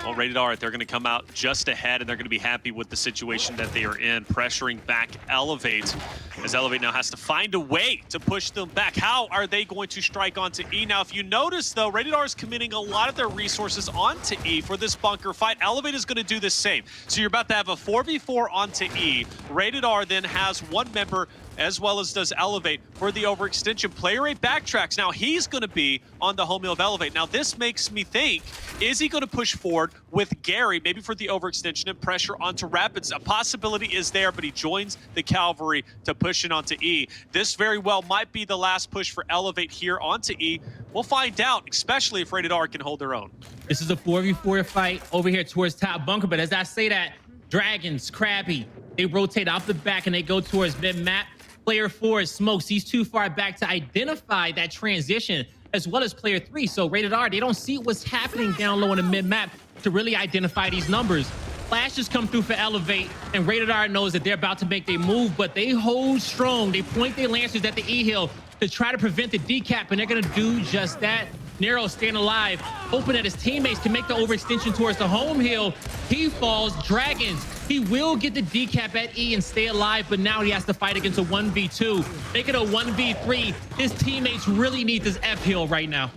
well, Rated R, they're going to come out just ahead, and they're going to be happy with the situation that they are in, pressuring back Elevate, as Elevate now has to find a way to push them back. How are they going to strike onto E? Now, if you notice, though, Rated R is committing a lot of their resources onto E for this bunker fight. Elevate is going to do the same. So you're about to have a 4v4 onto E. Rated R then has 1 member, as well as does Elevate, for the overextension. Player 8 backtracks. Now he's going to be on the home of Elevate. Now this makes me think, is he going to push forward with Gary, maybe for the overextension and pressure onto Rapidz? A possibility is there, but he joins the Cavalry to push it onto E. This very well might be the last push for Elevate here onto E. We'll find out, especially if Rated R can hold their own. This is a 4v4 fight over here towards top bunker, but as I say that, Dragonz, Crabbys, they rotate out the back and they go towards mid-map. Player 4 is Smokes. He's too far back to identify that transition, as well as player 3. So Rated R, they don't see what's happening down low in the mid-map to really identify these numbers. Flashes come through for Elevate, and Rated R knows that they're about to make their move, but they hold strong. They point their lancers at the E-hill to try to prevent the decap, and they're going to do just that. Nero staying alive, hoping that his teammates can make the overextension towards the home hill. He falls. Dragonz, he will get the decap at E and stay alive, but now he has to fight against a 1v2. Make it a 1v3. His teammates really need this F hill right now.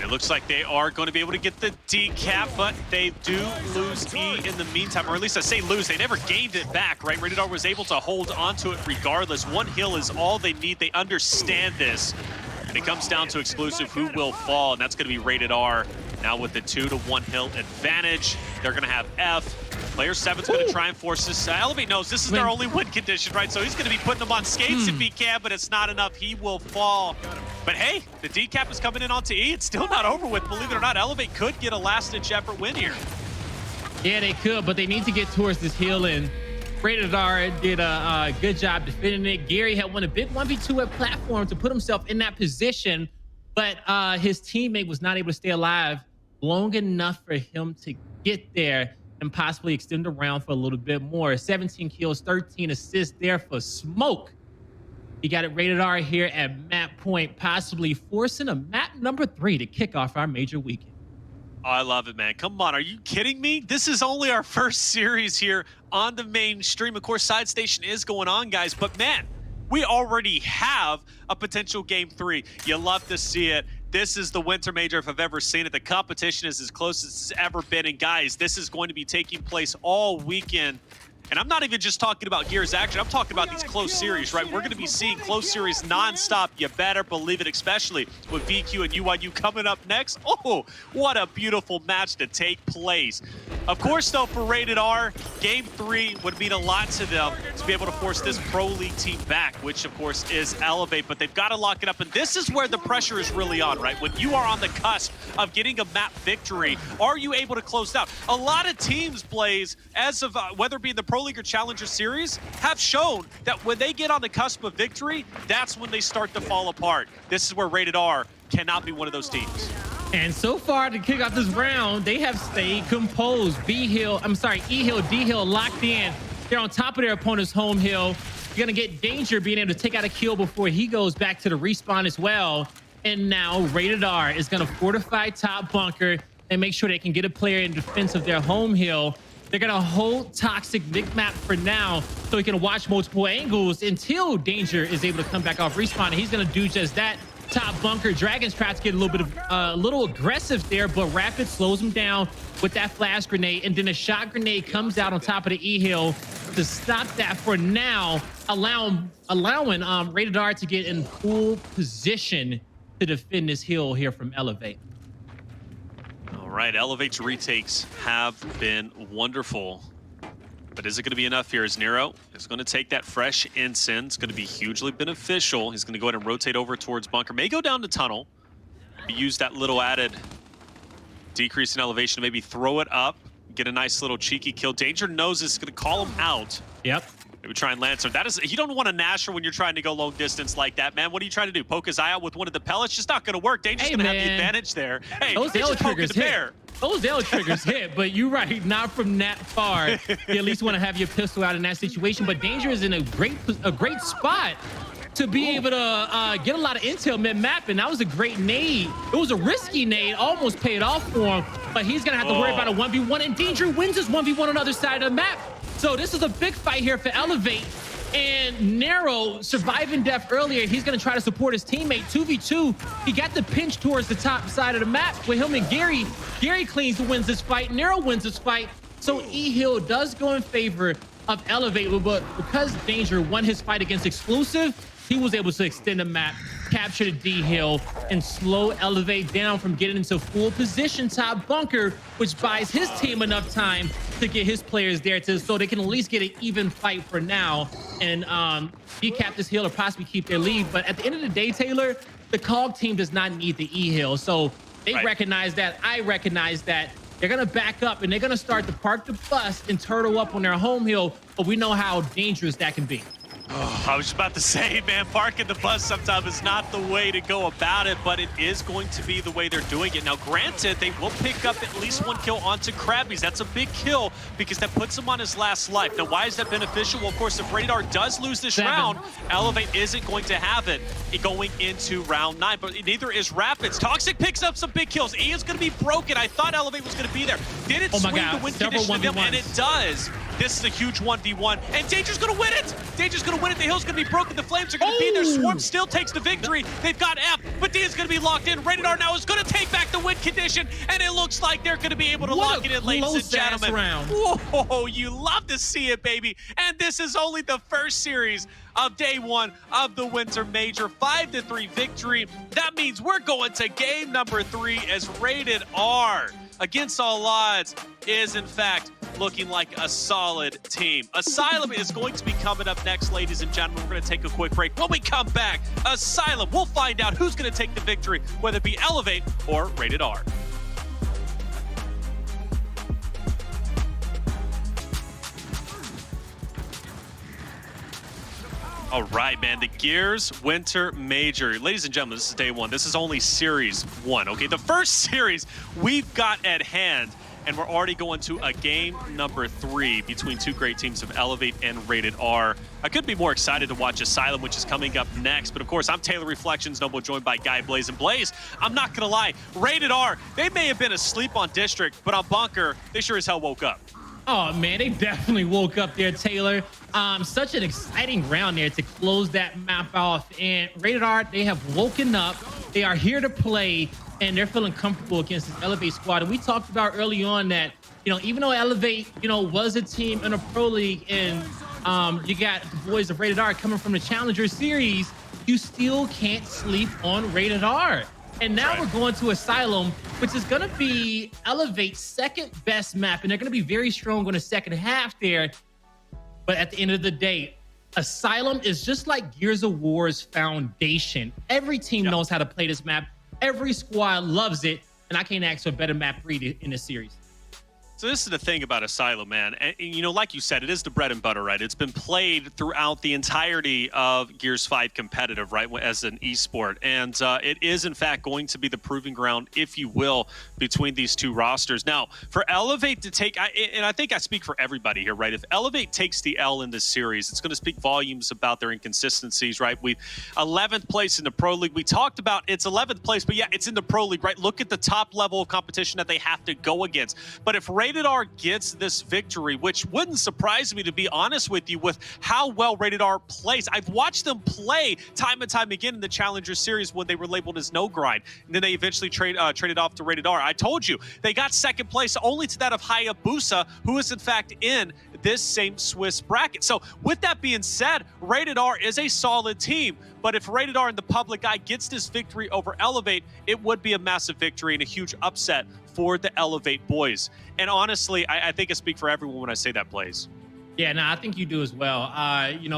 It looks like they are going to be able to get the decap, but they do lose E in the meantime, or at least I say lose. They never gained it back, right? Rapidz was able to hold onto it regardless. One hill is all they need. They understand this. And it comes down to exclusive who will fall, and that's going to be Rated R. Now with the 2-to-1 hill advantage, they're going to have F. Player 7's going to try and force this. Elevate knows this is their only win condition, right? So he's going to be putting them on skates if he can, but it's not enough. He will fall. But hey, the decap is coming in onto E. It's still not over with. Believe it or not, Elevate could get a last-ditch effort win here. Yeah, they could, but they need to get towards this hill, and Rated R did a good job defending it. Gary had won a big 1v2 at platform to put himself in that position, but his teammate was not able to stay alive long enough for him to get there and possibly extend the round for a little bit more. 17 kills, 13 assists there for Smoke. He got it Rated R here at map point, possibly forcing a map number 3 to kick off our major weekend. Oh, I love it, man. Come on, are you kidding me? This is only our first series here on the main stream. Of course, Side Station is going on, guys, but man, we already have a potential game 3. You love to see it. This is the Winter Major if I've ever seen it. The competition is as close as it's ever been, and guys, this is going to be taking place all weekend. And I'm not even just talking about Gears action. I'm talking about these close series, right? We're going to be seeing close series nonstop. You better believe it, especially with VQ and UYU coming up next. Oh, what a beautiful match to take place. Of course, though, for Rated R, Game 3 would mean a lot to them to be able to force this Pro League team back, which, of course, is Elevate. But they've got to lock it up. And this is where the pressure is really on, right? When you are on the cusp of getting a map victory, are you able to close it out? A lot of teams, Blaze, as of whether it be in the Pro League or Challenger Series, have shown that when they get on the cusp of victory, that's when they start to fall apart. This is where Rated R cannot be one of those teams. And so far to kick off this round, they have stayed composed. E hill, D hill locked in. They're on top of their opponent's home hill. You're gonna get Danger being able to take out a kill before he goes back to the respawn as well. And now Rated R is gonna fortify top bunker and make sure they can get a player in defense of their home hill. They're gonna hold Toxiq mid-map for now so he can watch multiple angles until Danger is able to come back off respawn, and he's gonna do just that. Top bunker, Dragonz tries to get a little bit of a little aggressive there, but Rapidz slows him down with that flash grenade, and then a shot grenade comes out on top of the E hill to stop that for now, allowing Rated R to get in full position to defend this hill here from Elevate. All right, Elevate's retakes have been wonderful. But is it going to be enough here as Nero is going to take that fresh ensign? It's going to be hugely beneficial. He's going to go ahead and rotate over towards bunker. May go down to tunnel. Use that little added decrease in elevation to maybe throw it up. Get a nice little cheeky kill. Danger knows it's going to call him out. Yep. Maybe try and Lancer. That is, you don't want a Nasher when you're trying to go long distance like that, man. What are you trying to do? Poke his eye out with one of the pellets? Just not going to work. Danger's going to have the advantage there. Hey, those L triggers hit. Those L triggers hit, but you're right, not from that far. You at least want to have your pistol out in that situation. But Danger is in a great spot to be able to get a lot of intel mid-map, and that was a great nade. It was a risky nade, almost paid off for him, but he's going to have to worry about a 1v1, and Danger wins this 1v1 on the other side of the map. So this is a big fight here for Elevate. And Nero surviving death earlier. He's going to try to support his teammate. 2v2. He got the pinch towards the top side of the map with him and Gary. Gary cleans and wins this fight. Nero wins this fight. So E-Hill does go in favor of Elevate, but because Danger won his fight against Exclusive, he was able to extend the map, capture the D-Hill, and slow Elevate down from getting into full position top bunker, which buys his team enough time to get his players there so they can at least get an even fight for now and decap this hill or possibly keep their lead. But at the end of the day, Taylor, the COG team does not need the E-Hill. So they recognize that. I recognize that. They're going to back up and they're going to start to park the bus and turtle up on their home hill. But we know how dangerous that can be. Oh, I was just about to say, man, parking the bus sometimes is not the way to go about it, but it is going to be the way they're doing it. Now, granted, they will pick up at least 1 kill onto Crabbys. That's a big kill because that puts him on his last life. Now, why is that beneficial? Well, of course, if Radar does lose this round, Elevate isn't going to have it going into round 9, but neither is Rapidz. Toxiq picks up some big kills. E is going to be broken. I thought Elevate was going to be there. Did it swing the win condition to them? And it does. This is a huge 1v1, and Danger's gonna win it! Danger's gonna win it, the hill's gonna be broken, the flames are gonna be there, Swarm still takes the victory, they've got F, but D is gonna be locked in. Rated R now is gonna take back the win condition, and it looks like they're gonna be able to lock it in, ladies and gentlemen. Whoa, you love to see it, baby. And this is only the first series of day 1 of the Winter Major. 5-3 victory. That means we're going to game number 3 as Rated R, against all odds, is in fact looking like a solid team. Asylum is going to be coming up next, ladies and gentlemen. We're going to take a quick break. When we come back, Asylum, we'll find out who's going to take the victory, whether it be Elevate or Rated R. All right, man, the Gears Winter Major. Ladies and gentlemen, this is day 1. This is only series 1, okay? The first series we've got at hand, and we're already going to a game number 3 between 2 great teams of Elevate and Rated R. I couldn't be more excited to watch Asylum, which is coming up next. But of course, I'm Taylor Reflections Noble, joined by Guy Blaze. And Blaze, I'm not gonna lie, Rated R, they may have been asleep on District, but on Bunker, they sure as hell woke up. Oh man, they definitely woke up there, Taylor. Such an exciting round there to close that map off. And Rated R, they have woken up. They are here to play, and they're feeling comfortable against this Elevate squad. And we talked about early on that, even though Elevate, was a team in a pro league, and you got the boys of Rated R coming from the Challenger Series, you still can't sleep on Rated R. And now we're going to Asylum, which is going to be Elevate's second best map. And they're going to be very strong on the second half there. But at the end of the day, Asylum is just like Gears of War's foundation. Every team knows how to play this map. Every squad loves it. And I can't ask for a better map read in this series. So this is the thing about Asylum, man. And, like you said, it is the bread and butter, right? It's been played throughout the entirety of Gears 5 competitive, right, as an esport. And it is, in fact, going to be the proving ground, if you will, between these 2 rosters. Now, for Elevate to take, and I think I speak for everybody here, right? If Elevate takes the L in this series, it's going to speak volumes about their inconsistencies, right? 11th place in the Pro League. We talked about it's 11th place, but yeah, it's in the Pro League, right? Look at the top level of competition that they have to go against. But if Rated R gets this victory, which wouldn't surprise me, to be honest with you, with how well Rated R plays. I've watched them play time and time again in the Challenger Series when they were labeled as no grind, and then they eventually traded off to Rated R. I told you, they got second place only to that of Hayabusa, who is in fact in this same Swiss bracket. So with that being said, Rated R is a solid team, but if Rated R in the public eye gets this victory over Elevate, it would be a massive victory and a huge upset for the Elevate boys. And honestly, I think I speak for everyone when I say that, Blaze. Yeah, no, I think you do as well.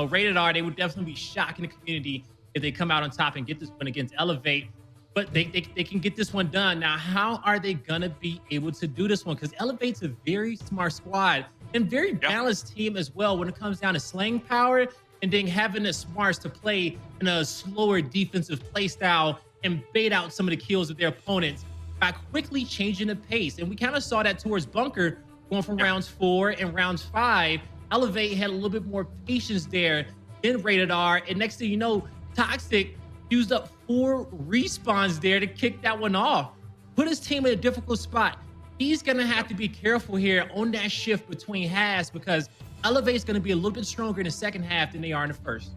Rated R, they would definitely be shocking the community if they come out on top and get this one against Elevate. But they can get this one done. Now, how are they going to be able to do this one? Because Elevate's a very smart squad and very balanced team as well when it comes down to slaying power and then having the smarts to play in a slower defensive play style and bait out some of the kills of their opponents by quickly changing the pace. And we kind of saw that towards Bunker going from rounds 4 and rounds 5. Elevate had a little bit more patience there than Rated R. And next thing you know, Toxiq used up 4 respawns there to kick that one off. Put his team in a difficult spot. He's going to have to be careful here on that shift between halves because Elevate's going to be a little bit stronger in the second half than they are in the first.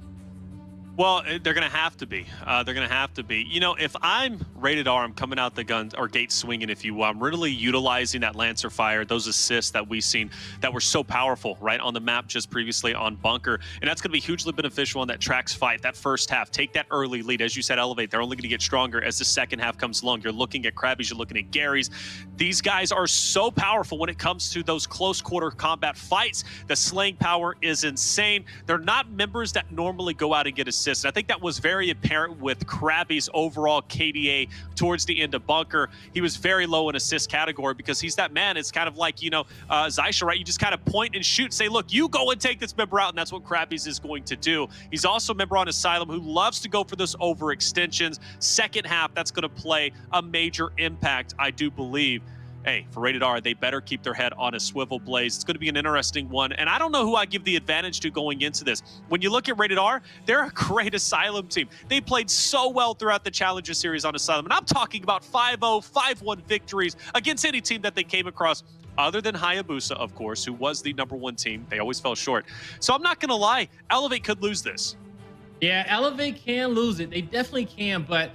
Well, they're going to have to be. They're going to have to be. If I'm Rated R, I'm coming out the gun or gate swinging, if you will. I'm really utilizing that Lancer fire, those assists that we've seen that were so powerful, right, on the map just previously on Bunker. And that's going to be hugely beneficial in that Trax fight, that first half. Take that early lead. As you said, Elevate, they're only going to get stronger as the second half comes along. You're looking at Crabbys, you're looking at Gary's. These guys are so powerful when it comes to those close quarter combat fights. The slaying power is insane. They're not members that normally go out and get assists. assists. And I think that was very apparent with Crabbys' overall KDA towards the end of Bunker. He was very low in assist category because he's that man. It's kind of like, you know, Zysha, right? You just kind of point and shoot, say, look, you go and take this member out, and that's what Crabbys is going to do. He's also a member on Asylum who loves to go for those overextensions. Second half, that's going to play a major impact, I do believe. Hey, for Rated R, they better keep their head on a swivel, Blaze. It's going to be an interesting one. And I don't know who I give the advantage to going into this. When you look at Rated R, they're a great Asylum team. They played so well throughout the Challenger Series on Asylum. And I'm talking about 5-0, 5-1 victories against any team that they came across, other than Hayabusa, of course, who was the #1 team. They always fell short. So I'm not going to lie. Elevate could lose this. Yeah, Elevate can lose it. They definitely can, but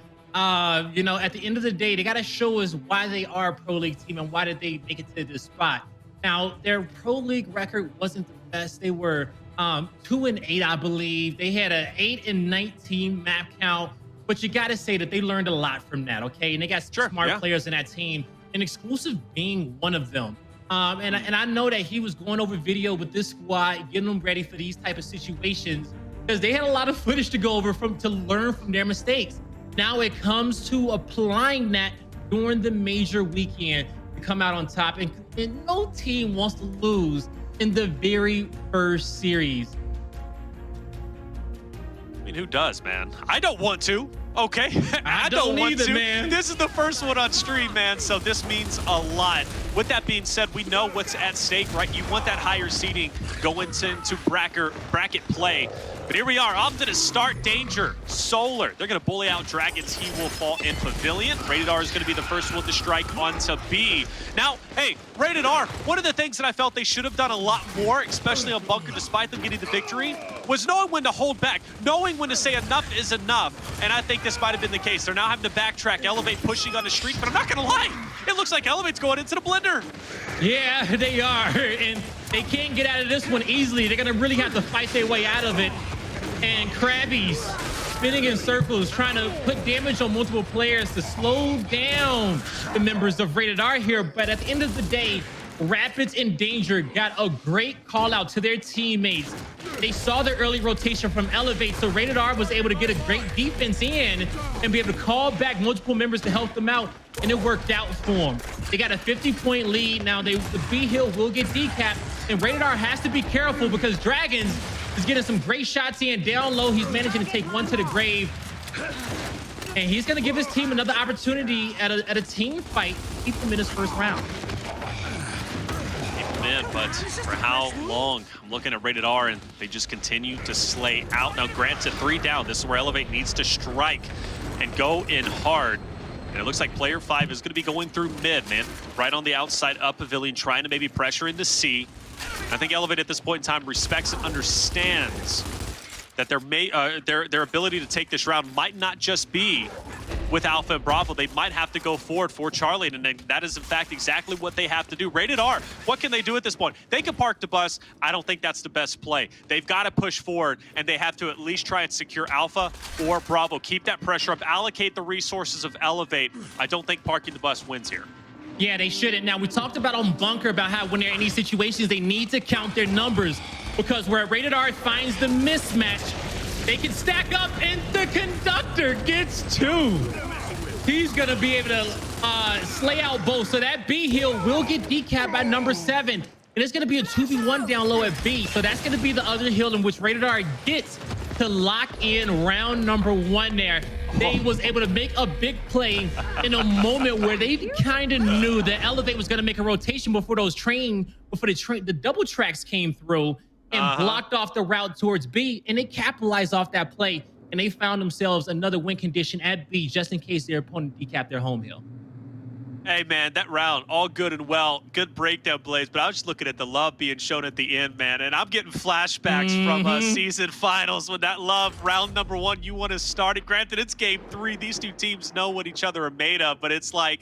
you know, at the end of the day, they got to show us why they are a Pro League team and why did they make it to this spot. Now, their Pro League record wasn't the best. They were 2-8, I believe. They had an 8-19 map count, but you got to say that they learned a lot from that, okay? And they got smart players in that team, and Exclusive being one of them. And I know that he was going over video with this squad, getting them ready for these type of situations, because they had a lot of footage to go over to learn from their mistakes. Now it comes to applying that during the major weekend to come out on top. And no team wants to lose in the very first series. I mean, who does, man? I don't want to. Okay, I don't want to, man. This is the first one on stream, man, so this means a lot. With that being said, we know what's at stake, right? You want that higher seeding going into bracket play. But here we are, off to the start. Danger, Solar. They're going to bully out Dragonz. He will fall in Pavilion. Rated R is going to be the first one to strike onto B. Now, hey, Rated R, one of the things that I felt they should have done a lot more, especially on Bunker, despite them getting the victory, was knowing when to hold back, knowing when to say enough is enough. And I think this might have been the case. They're now having to backtrack, Elevate pushing on the streak, but I'm not going to lie. It looks like Elevate's going into the blender. Yeah, they are. And they can't get out of this one easily. They're going to really have to fight their way out of it. And Crabbys spinning in circles, trying to put damage on multiple players to slow down the members of Rated R here. But at the end of the day, Rapidz and Danger got a great call out to their teammates. They saw the early rotation from Elevate, so Rated R was able to get a great defense in and be able to call back multiple members to help them out, and it worked out for them. They got a 50-point lead. Now the B Hill will get decapped, and Rated R has to be careful because Dragonz is getting some great shots in. Down low, he's managing to take one to the grave. And he's going to give his team another opportunity at a team fight to keep them in his first round. Keep them in, but for how long? I'm looking at Rated R, and they just continue to slay out. Now, granted, 3 down. This is where Elevate needs to strike and go in hard. And it looks like player 5 is going to be going through mid, man. Right on the outside up Pavilion, trying to maybe pressure into C. I think Elevate at this point in time respects and understands that their ability to take this round might not just be with Alpha and Bravo. They might have to go forward for Charlie, and that is in fact exactly what they have to do. Rated R, what can they do at this point? They can park the bus. I don't think that's the best play. They've got to push forward, and they have to at least try and secure Alpha or Bravo. Keep that pressure up, allocate the resources of Elevate. I don't think parking the bus wins here. Yeah, they shouldn't. Now, we talked about on Bunker about how when they're in these situations, they need to count their numbers, because where Rated R finds the mismatch, they can stack up, and the Conductor gets 2. He's going to be able to slay out both. So that B Hill will get decapped by number 7. And it's going to be a 2v1 down low at B. So that's going to be the other hill in which Rated R gets to lock in round number 1 there. They was able to make a big play in a moment where they kind of knew that Elevate was going to make a rotation before the double tracks came through and blocked off the route towards B, and they capitalized off that play, and they found themselves another win condition at B just in case their opponent decapped their home hill. Hey, man, that round, all good and well. Good breakdown, Blaze, but I was just looking at the love being shown at the end, man, and I'm getting flashbacks from season finals when that love, round number 1, you want to start it. Granted, it's game 3. These two teams know what each other are made of, but it's like,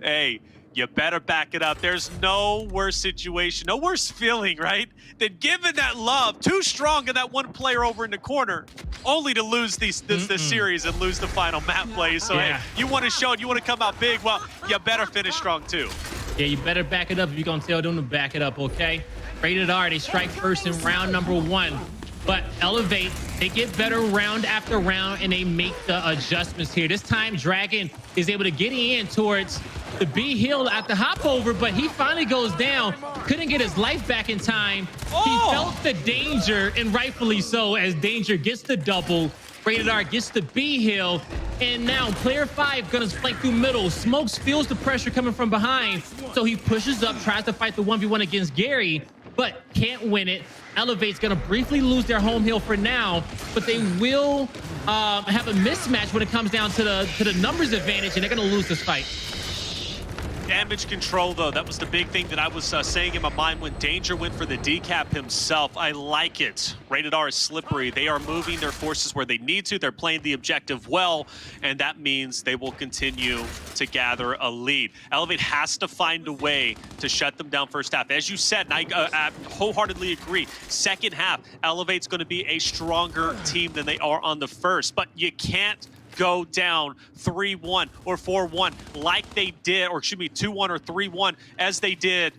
hey, you better back it up. There's no worse situation, no worse feeling, right, than giving that love too strong to that one player over in the corner, only to lose this series and lose the final map play. So hey, you want to show it, you want to come out big, well, you better finish strong too. Yeah, you better back it up if you're going to tell them to back it up, okay? Rated R, they strike first in round number 1. But Elevate, they get better round after round, and they make the adjustments here. This time, Dragon is able to get in towards the B hill at the hop over, but he finally goes down. Couldn't get his life back in time. He felt the danger, and rightfully so, as Danger gets the double. Rated R gets the B hill, and now player 5 gonna flank through middle. Smokes feels the pressure coming from behind, so he pushes up, tries to fight the 1v1 against Gary, but can't win it. Elevate's gonna briefly lose their home hill for now, but they will have a mismatch when it comes down to the numbers advantage, and they're gonna lose this fight. Damage control, though, that was the big thing that I was saying in my mind when Danger went for the decap himself. I like it. Rated R is slippery. They are moving their forces where they need to. They're playing the objective well, and that means they will continue to gather a lead. Elevate has to find a way to shut them down first half. As you said, and I wholeheartedly agree, second half, Elevate's going to be a stronger team than they are on the first, but you can't go down 3-1 or 4-1 like they did, or excuse me, 2-1 or 3-1 as they did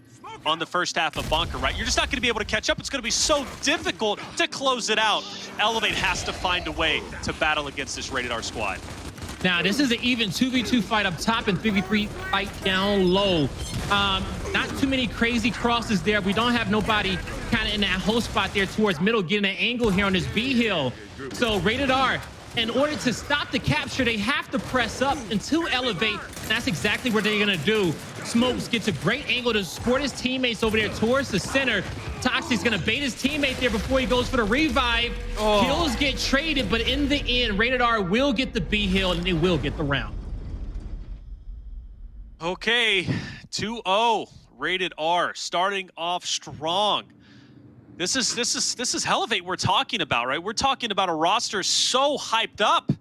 on the first half of Bunker, right? You're just not going to be able to catch up. It's going to be so difficult to close it out. Elevate has to find a way to battle against this Rated R squad. Now, this is an even 2v2 fight up top and 3v3 fight down low. Not too many crazy crosses there. We don't have nobody kind of in that host spot there towards middle, getting an angle here on this B hill. So Rated R, in order to stop the capture, they have to press up into Elevate. That's exactly what they're gonna do. Smokes gets a great angle to support his teammates over there towards the center. Toxiq's gonna bait his teammate there before he goes for the revive. Kills get traded, but in the end, Rated R will get the B hill and they will get the round. Okay, 2-0, Rated R, starting off strong. This is Elevate we're talking about, right? We're talking about a roster so hyped up.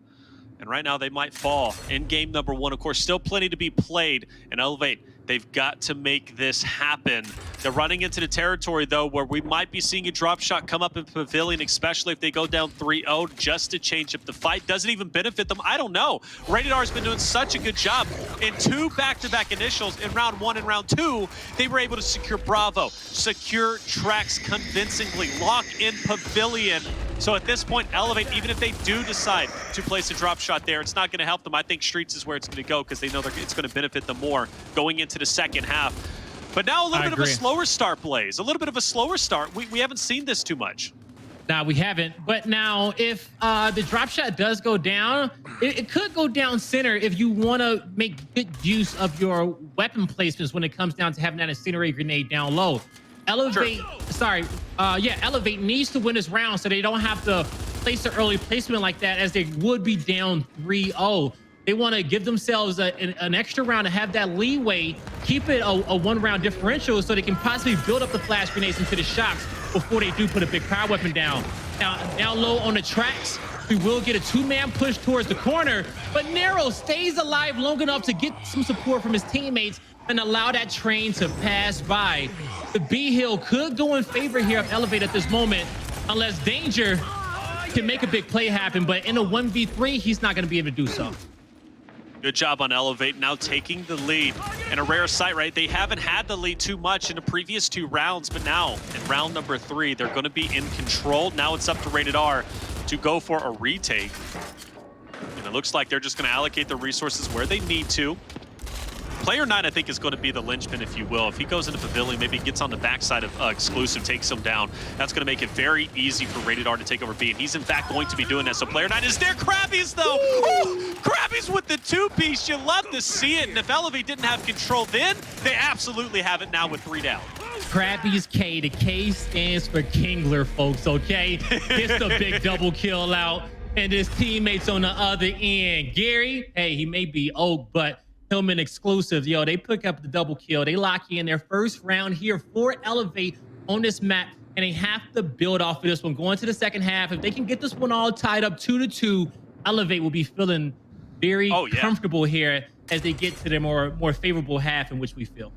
And right now they might fall in game number 1. Of course, still plenty to be played. And Elevate, they've got to make this happen. They're running into the territory, though, where we might be seeing a drop shot come up in Pavilion, especially if they go down 3-0 just to change up the fight. Does it even benefit them? I don't know. Rated R has been doing such a good job. In 2 back-to-back initials, in round 1 and round 2, they were able to secure Bravo, secure tracks convincingly, lock in Pavilion. So at this point, Elevate, even if they do decide to place a drop shot there, it's not going to help them. I think Streets is where it's going to go because they know it's going to benefit them more going into the second half. But now a little bit of a slower start, Blaze. A little bit of a slower start. We haven't seen this too much. Now we haven't, but now if the drop shot does go down, it could go down center if you want to make good use of your weapon placements when it comes down to having that incendiary grenade down low. Elevate, Elevate needs to win this round so they don't have to place an early placement like that, as they would be down 3-0. They want to give themselves an extra round to have that leeway, keep it a 1-round differential so they can possibly build up the flash grenades into the shots before they do put a big power weapon down. Now, down low on the tracks, we will get a 2-man push towards the corner, but Nero stays alive long enough to get some support from his teammates and allow that train to pass by. The B hill could go in favor here of Elevate at this moment, unless Danger can make a big play happen, but in a 1v3, he's not going to be able to do so. Good job on Elevate, now taking the lead. In a rare sight, right? They haven't had the lead too much in the previous 2 rounds, but now in round number 3, they're going to be in control. Now it's up to Rated R to go for a retake. And it looks like they're just going to allocate the resources where they need to. Player 9, I think, is going to be the linchpin, if you will. If he goes into Pavilion, maybe gets on the backside of Exclusive, takes him down. That's going to make it very easy for Rated R to take over B, and he's in fact going to be doing that. So Player 9 is there. Crabbys, though! Ooh, Crabbys with the 2-piece. You love to see it, and if Elevate didn't have control then, they absolutely have it now with 3 down. Crabbys K. The K stands for Kingler, folks, okay? Gets the big double kill out, and his teammates on the other end. Gary, hey, he may be oak, but Hillman Exclusive, yo, they pick up the double kill. They lock in their first round here for Elevate on this map, and they have to build off of this one going to the second half. If they can get this one all tied up 2-2, Elevate will be feeling very comfortable here as they get to their more favorable half in which we feel.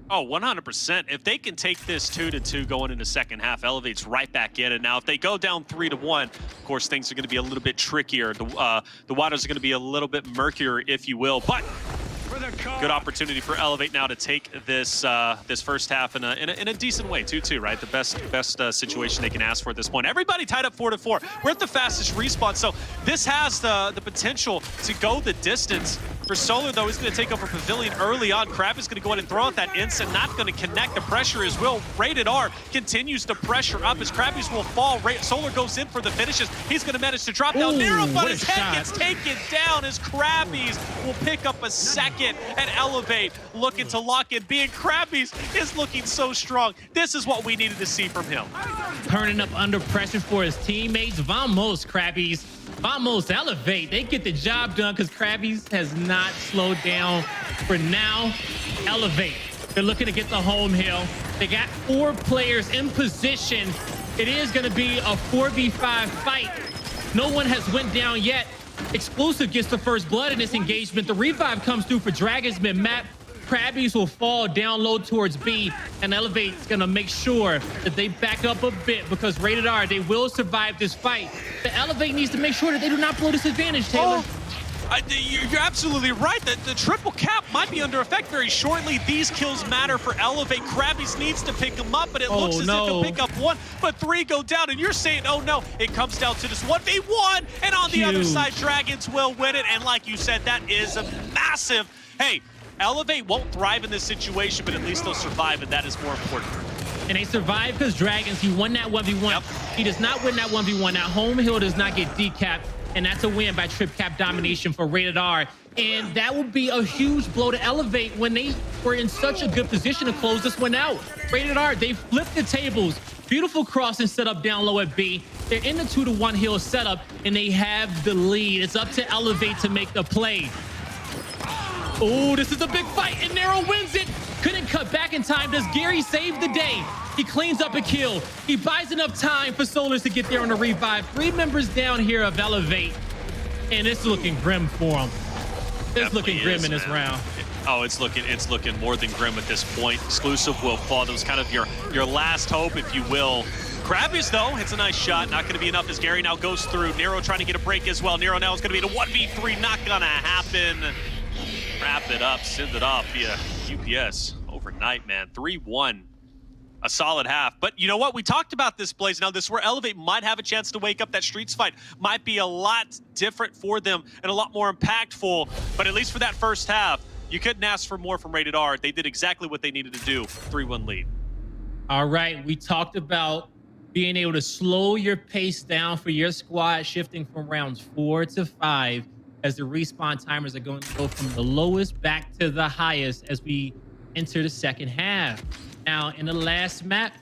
Oh, 100%. If they can take this 2-2 going into second half, Elevate's right back in it. Now, if they go down 3-1, of course, things are going to be a little bit trickier. The waters are going to be a little bit murkier, if you will. But Good opportunity for Elevate now to take this this first half in a decent way, 2-2, right? The best situation they can ask for at this point. Everybody tied up 4-4. We're at the fastest respawn, so this has the potential to go the distance. For Solar, though, he's going to take over Pavilion early on. Crabbys is going to go ahead and throw out that instant, not going to connect. The pressure is will. Rated R continues to pressure up as Crabbys will fall. Solar goes in for the finishes. He's going to manage to drop down. Nero, but his head gets taken down as Crabbys will pick up a second and Elevate looking to lock in. Being Crabbys is looking so strong. This is what we needed to see from him. Turning up under pressure for his teammates. Vamos, Crabbys. Vamos, Elevate. They get the job done because Crabbys has not slowed down for now. Elevate. They're looking to get the home hill. They got 4 players in position. It is going to be a 4v5 fight. No one has went down yet. Exclusive gets the first blood in this engagement. The revive comes through for Dragonz mid-map. Crabbys will fall down low towards B, and Elevate's gonna make sure that they back up a bit because Rated R, they will survive this fight. The Elevate needs to make sure that they do not blow this advantage, Taylor. You're absolutely right. The triple cap might be under effect very shortly. These kills matter for Elevate. Crabbys needs to pick him up, but it looks as if he'll pick up 1, but 3 go down. And you're saying, oh no, it comes down to this 1v1. And on the other side, Dragonz will win it. And like you said, that is a massive, hey, Elevate won't thrive in this situation, but at least they'll survive, and that is more important. And they survive because Dragonz, he won that 1v1. Yep. He does not win that 1v1. That home hill does not get decapped, and that's a win by trip cap domination for Rated R. And that would be a huge blow to Elevate when they were in such a good position to close this one out. Rated R, they flipped the tables. Beautiful crossing setup down low at B. They're in the 2-1 hill setup, and they have the lead. It's up to Elevate to make the play. Oh, this is a big fight, and Nero wins it. Couldn't cut back in time. Does Gary save the day? He cleans up a kill. He buys enough time for Solars to get there on the revive. 3 members down here of Elevate, and it's looking grim for him. It's looking grim in this round. Oh, it's looking more than grim at this point. Exclusive will fall. That was kind of your last hope, if you will. Crabbys, though, hits a nice shot. Not going to be enough as Gary now goes through. Nero trying to get a break as well. Nero now is going to be in a 1v3. Not going to happen. Wrap it up, send it off via UPS overnight, man. 3-1, a solid half. But you know what? We talked about this, Blaze. Now, this is where Elevate might have a chance to wake up. That Streets fight might be a lot different for them and a lot more impactful. But at least for that first half, you couldn't ask for more from Rated R. They did exactly what they needed to do. 3-1 lead. All right, we talked about being able to slow your pace down for your squad, shifting from rounds 4 to 5. As the respawn timers are going to go from the lowest back to the highest as we enter the second half. Now, in the last map,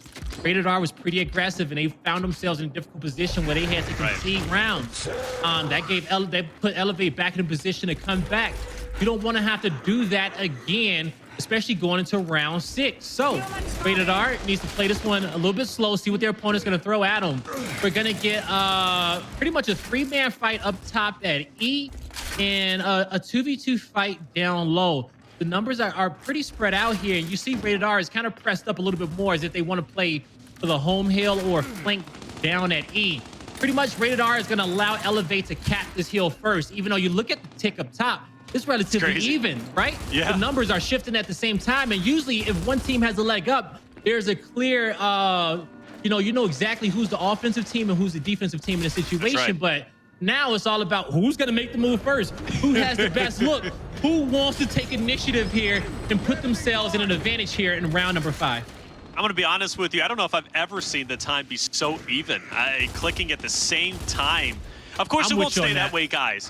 Rated R was pretty aggressive, and they found themselves in a difficult position where they had to concede rounds. That put Elevate back in a position to come back. You don't want to have to do that again, especially going into round 6. So Rated R needs to play this one a little bit slow, see what their opponent's going to throw at them. We're going to get pretty much a 3-man fight up top at E and a 2v2 fight down low. The numbers are pretty spread out here, and you see Rated R is kind of pressed up a little bit more as if they want to play for the home hill or flank down at E. Pretty much Rated R is going to allow Elevate to cap this hill first, even though you look at the tick up top, it's relatively even, right? Yeah. The numbers are shifting at the same time, and usually if one team has a leg up, there's a clear, you know exactly who's the offensive team and who's the defensive team in the situation, but now it's all about who's going to make the move first, who has the best look, who wants to take initiative here and put themselves in an advantage here in round number 5. I'm going to be honest with you. I don't know if I've ever seen the time be so even. Clicking at the same time. Of course, it won't stay that way, guys.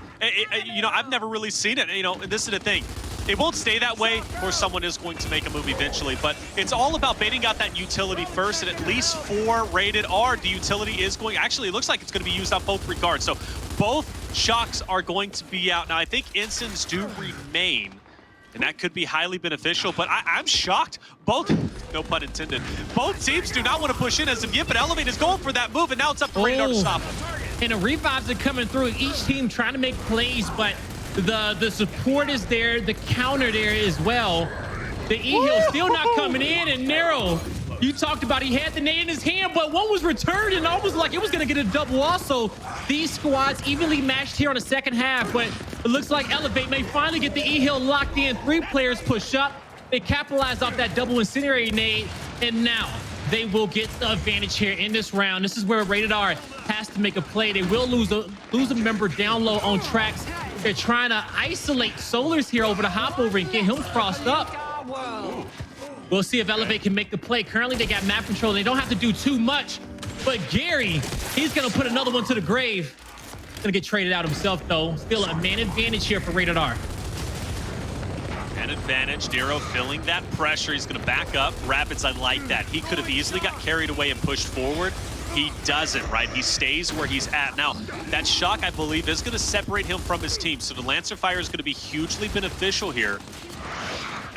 You know, I've never really seen it. You know, this is the thing. It won't stay that way, or someone is going to make a move eventually. But it's all about baiting out that utility first, and at least for Rated R, the utility is going... Actually, it looks like it's going to be used on both regards. So both shocks are going to be out. Now, I think instants do remain, and that could be highly beneficial. But I'm shocked. Both, no pun intended, both teams do not want to push in as of yet, but Elevate is going for that move, and now it's up to Rated R to stop him. And the revives are coming through. Each team trying to make plays, but the support is there, the counter there as well. The E-Hill still not coming in, and Nero, You talked about he had the nade in his hand, but one was returned and almost like it was going to get a double also. These squads evenly matched here on the second half, but it looks like Elevate may finally get the E-Hill locked in. 3 players push up. They capitalize off that double incendiary nade, and now they will get the advantage here in this round. This is where Rated R has to make a play. They will lose a member down low on tracks. They're trying to isolate Solars here over the hop over and get him crossed up. We'll see if Elevate can make the play. Currently, they got map control. They don't have to do too much. But Gary, he's going to put another one to the grave. Going to get traded out himself, though. Still a man advantage here for Rated R. Man advantage. Nero feeling that pressure. He's going to back up. Rapidz, I like that. He could have easily got carried away and pushed forward. He doesn't, right? He stays where he's at. Now, that shock, I believe, is going to separate him from his team. So the Lancer Fire is going to be hugely beneficial here.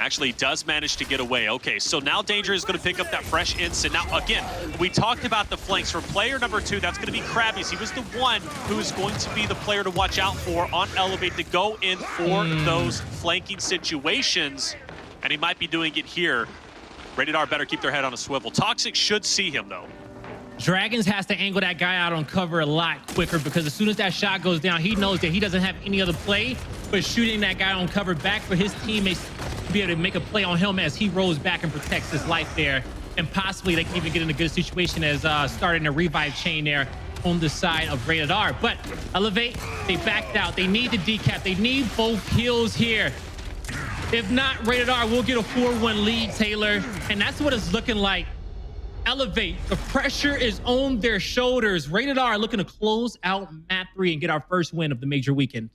Actually, he does manage to get away. Okay, so now Danger is going to pick up that fresh instant. Now, again, we talked about the flanks. For player number 2, that's going to be Crabbys. He was the one who is going to be the player to watch out for on Elevate to go in for those flanking situations. And he might be doing it here. Rated R better keep their head on a swivel. Toxiq should see him, though. Dragonz has to angle that guy out on cover a lot quicker because as soon as that shot goes down, he knows that he doesn't have any other play but shooting that guy on cover back for his teammates to be able to make a play on him as he rolls back and protects his life there. And possibly they can even get in a good situation as starting a revive chain there on the side of Rated R. But Elevate, they backed out. They need the decap. They need both kills here. If not, Rated R will get a 4-1 lead, Taylor. And that's what it's looking like. Elevate, the pressure is on their shoulders. Rated R looking to close out map 3 and get our first win of the major weekend.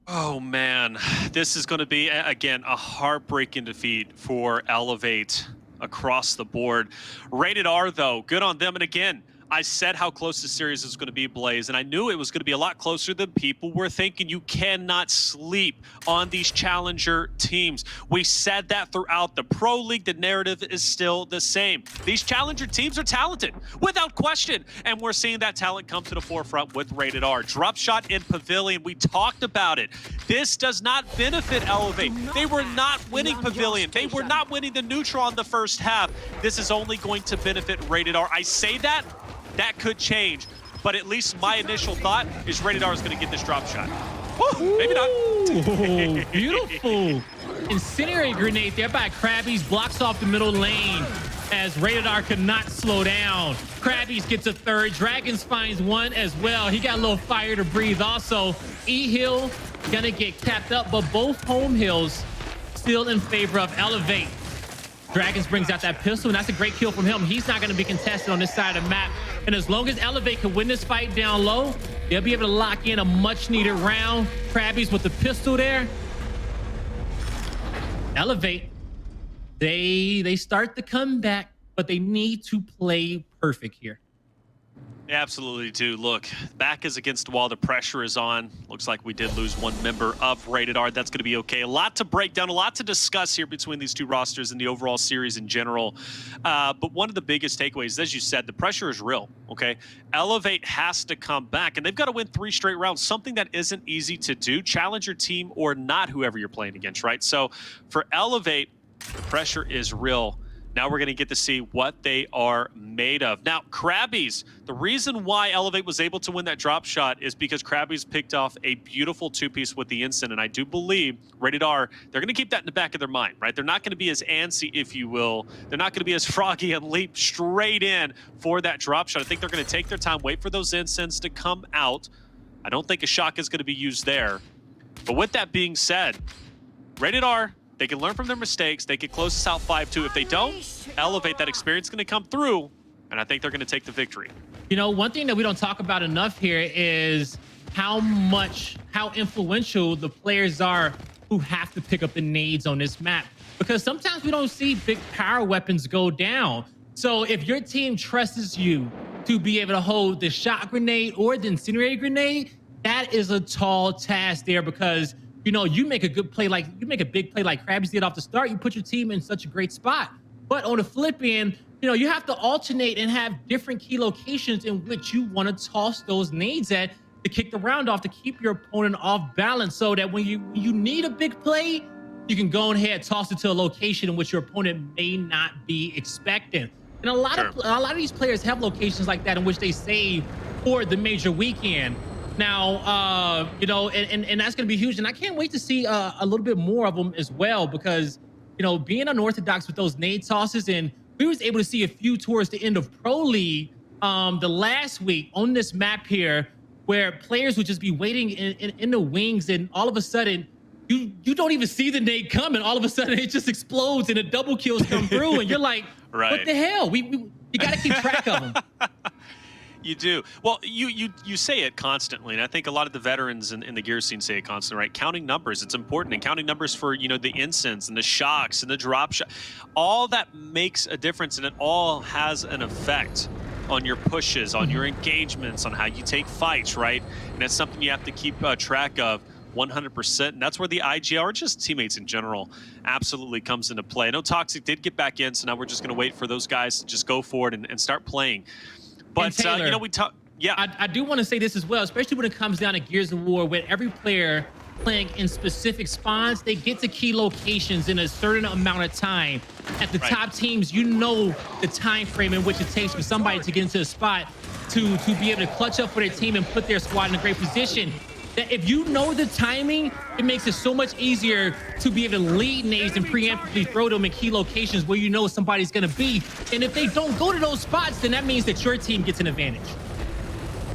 Oh man, this is going to be, again, a heartbreaking defeat for Elevate across the board. Rated R, though, good on them. And again, I said how close the series is going to be, Blaze, and I knew it was going to be a lot closer than people were thinking. You cannot sleep on these challenger teams. We said that throughout the Pro League. The narrative is still the same. These challenger teams are talented, without question, and we're seeing that talent come to the forefront with Rated R. Drop shot in Pavilion, we talked about it. This does not benefit Elevate. They were not winning Pavilion. They were not winning the neutral in the first half. This is only going to benefit Rated R. I say that could change, but at least my initial thought is Rated R is going to get this drop shot. Woo, maybe not. Beautiful. Incendiary grenade there by Crabbys blocks off the middle lane as Rated R could not slow down. Crabbys gets a third. Dragonz finds one as well. He got a little fire to breathe also. E-Hill gonna get capped up, but both home hills still in favor of Elevate. Dragonz brings out that pistol, and that's a great kill from him. He's not going to be contested on this side of the map. And as long as Elevate can win this fight down low, they'll be able to lock in a much-needed round. Crabbys with the pistol there. Elevate, they start the comeback, but they need to play perfect here. They absolutely do. Look, back is against the wall. The pressure is on. Looks like we did lose one member of Rated R. That's going to be okay. A lot to break down, a lot to discuss here between these two rosters and the overall series in general. But one of the biggest takeaways, as you said, the pressure is real, okay? Elevate has to come back, and they've got to win 3 straight rounds, something that isn't easy to do, challenger team or not, whoever you're playing against, right? So for Elevate, the pressure is real. Now we're going to get to see what they are made of. Now, Crabbys, the reason why Elevate was able to win that drop shot is because Crabbys picked off a beautiful 2-piece with the instant, and I do believe Rated R, they're going to keep that in the back of their mind, right? They're not going to be as antsy, if you will. They're not going to be as froggy and leap straight in for that drop shot. I think they're going to take their time, wait for those instants to come out. I don't think a shock is going to be used there. But with that being said, Rated R, they can learn from their mistakes. They can close this out 5-2. If they don't, Elevate, that experience is going to come through, and I think they're going to take the victory. You know, one thing that we don't talk about enough here is how influential the players are who have to pick up the nades on this map. Because sometimes we don't see big power weapons go down. So if your team trusts you to be able to hold the shot grenade or the incendiary grenade, that is a tall task there because you know, you make a big play like Crabbys did off the start, you put your team in such a great spot. But on the flip end, you know, you have to alternate and have different key locations in which you want to toss those nades at to kick the round off, to keep your opponent off balance so that when you need a big play, you can go ahead, toss it to a location in which your opponent may not be expecting. And a lot of these players have locations like that in which they save for the major weekend. Now, you know, and that's going to be huge. And I can't wait to see a little bit more of them as well, because, you know, being unorthodox with those nade tosses, and we was able to see a few towards the end of Pro League the last week on this map here, where players would just be waiting in the wings, and all of a sudden you don't even see the nade coming. All of a sudden it just explodes and the double kills come through, and you're like, right. What the hell? You got to keep track of them. You do. Well, you say it constantly, and I think a lot of the veterans in the gear scene say it constantly, right? Counting numbers, it's important, and counting numbers for, you know, the incense and the shocks and the drop shot, all that makes a difference, and it all has an effect on your pushes, on your engagements, on how you take fights, right? And that's something you have to keep track of 100%, and that's where the IGL, or just teammates in general, absolutely comes into play. I know Toxiq did get back in, so now we're just going to wait for those guys to just go forward and start playing. But Taylor, you know, we talk. Yeah, I do want to say this as well, especially when it comes down to Gears of War, where every player playing in specific spawns, they get to key locations in a certain amount of time. At the top teams, you know the time frame in which it takes for somebody to get into a spot to be able to clutch up for their team and put their squad in a great position. That if you know the timing, it makes it so much easier to be able to lead nades and preemptively throw them in key locations where you know somebody's going to be. And if they don't go to those spots, then that means that your team gets an advantage.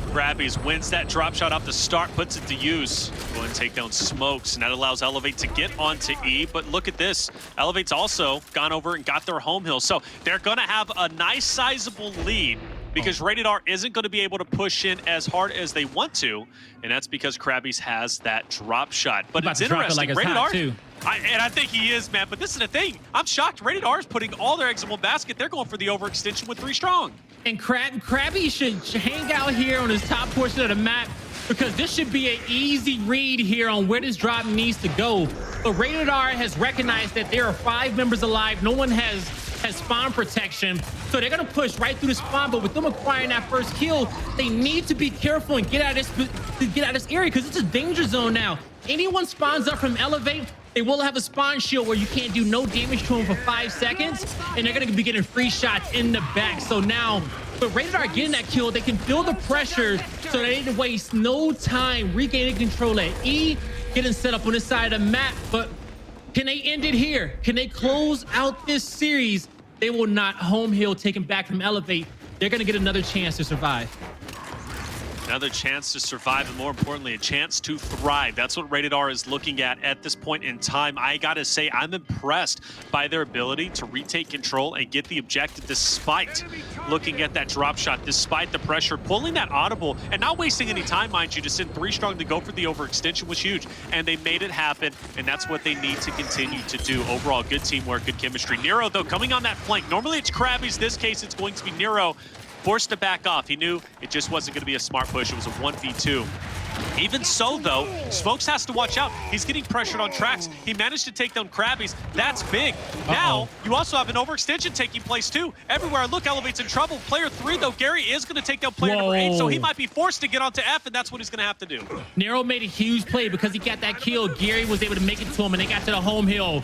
Crabbys wins that drop shot off the start, puts it to use. Go and take down smokes, and that allows Elevate to get onto E. But look at this. Elevate's also gone over and got their home hill. So they're going to have a nice sizable lead, because Rated R isn't going to be able to push in as hard as they want to, and that's because Crabbys has that drop shot. But it's interesting, Rated R, and I think he is, man. But this is the thing. I'm shocked. Rated R is putting all their eggs in one basket. They're going for the overextension with 3 strong. And Crabbys should hang out here on his top portion of the map, because this should be an easy read here on where this drop needs to go. But Rated R has recognized that there are 5 members alive. No one has spawn protection, so they're gonna push right through the spawn. But with them acquiring that first kill, they need to be careful and get out of this area, because it's a danger zone now. Anyone spawns up from Elevate, they will have a spawn shield where you can't do no damage to them for 5 seconds, and they're gonna be getting free shots in the back. So now, with Rated R getting that kill, they can feel the pressure, so they need to waste no time regaining control at E, getting set up on this side of the map. But can they end it here? Can they close out this series? They will not. Home hill taken back from Elevate. They're going to get another chance to survive. Another chance to survive, and more importantly, a chance to thrive. That's what Rated R is looking at this point in time. I gotta say, I'm impressed by their ability to retake control and get the objective despite looking at that drop shot, despite the pressure, pulling that audible and not wasting any time, mind you. To send 3 strong to go for the overextension was huge, and they made it happen, and that's what they need to continue to do. Overall, good teamwork, good chemistry. Nero, though, coming on that flank. Normally it's Crabbys. This case, it's going to be Nero. Forced to back off. He knew it just wasn't going to be a smart push. It was a 1v2. Even so, though, Smokes has to watch out. He's getting pressured on tracks. He managed to take down Crabbys. That's big. Now, you also have an overextension taking place, too. Everywhere I look, Elevate's in trouble. Player 3, though, Gary is going to take down player number 8, so he might be forced to get onto F, and that's what he's going to have to do. Nero made a huge play because he got that kill. Gary was able to make it to him, and they got to the home hill.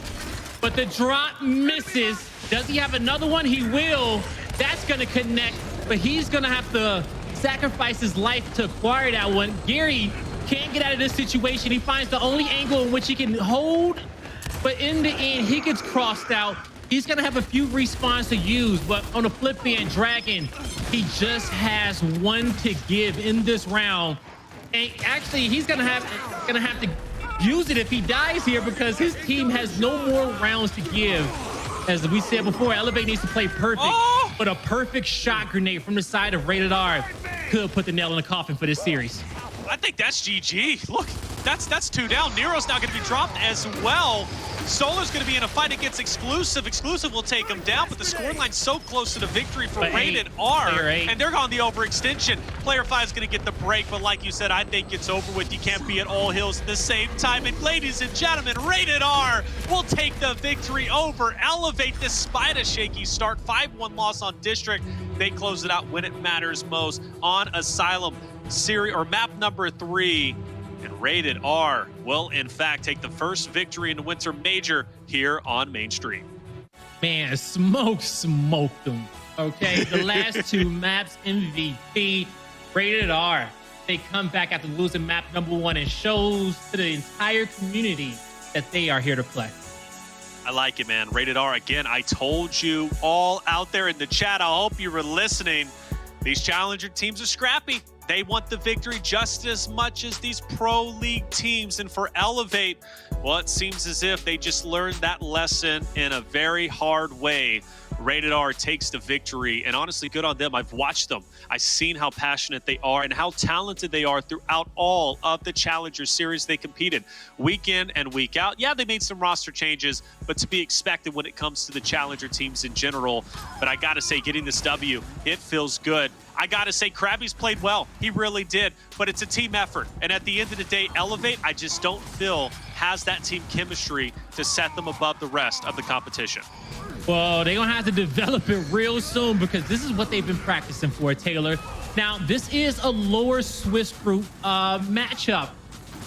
But the drop misses. Does he have another one? He will. That's going to connect, but he's going to have to sacrifice his life to acquire that one. Gary can't get out of this situation. He finds the only angle in which he can hold, but in the end, he gets crossed out. He's going to have a few respawns to use, but on the flip end, Dragon, he just has one to give in this round. And actually, he's going to have to use it if he dies here, because his team has no more rounds to give. As we said before, Elevate needs to play perfect, but a perfect shot grenade from the side of Rated R could put the nail in the coffin for this series. I think that's GG. Look, that's 2 down. Nero's now going to be dropped as well. Solar's going to be in a fight against Exclusive. Exclusive will take him down, but the scoreline's so close to the victory for Rated R, and they're on the overextension. Player 5 is going to get the break, but like you said, I think it's over with. You can't be at all hills at the same time. And ladies and gentlemen, Rated R will take the victory over Elevate despite a shaky start. 5-1 loss on District. They close it out when it matters most on Asylum series, or map number 3. And Rated R will, in fact, take the first victory in the Winter Major here on Main Street. Man, smoked them. Okay, the last two maps, MVP, rated R. They come back after losing map number 1 and shows to the entire community that they are here to play. I like it, man. Rated R again. I told you all out there in the chat. I hope you were listening. These challenger teams are scrappy. They want the victory just as much as these pro league teams. And for Elevate, well, it seems as if they just learned that lesson in a very hard way. Rated R takes the victory, and honestly, good on them. I've watched them. I've seen how passionate they are and how talented they are throughout all of the Challenger Series they competed, week in and week out. Yeah, they made some roster changes, but to be expected when it comes to the Challenger teams in general. But I gotta say, getting this W, it feels good. I gotta say, Crabbys played well. He really did, but it's a team effort. And at the end of the day, Elevate, I just don't feel has that team chemistry to set them above the rest of the competition. Well, they're going to have to develop it real soon because this is what they've been practicing for, Taylor. Now, this is a lower Swiss group matchup.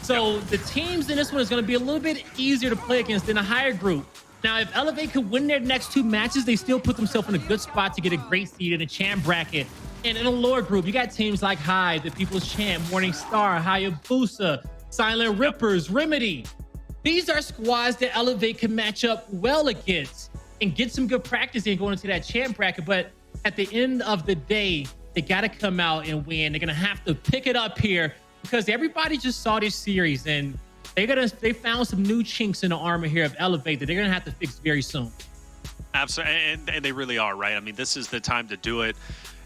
So the teams in this one is going to be a little bit easier to play against than a higher group. Now, if Elevate could win their next 2 matches, they still put themselves in a good spot to get a great seed in the champ bracket. And in a lower group, you got teams like Hive, the People's Champ, Morningstar, Hayabusa, Silent Rippers, Remedy. These are squads that Elevate can match up well against and get some good practice in going into that champ bracket. But at the end of the day, they got to come out and win. They're going to have to pick it up here because everybody just saw this series and they found some new chinks in the armor here of Elevate that they're going to have to fix very soon. Absolutely, and they really are, right? I mean, this is the time to do it.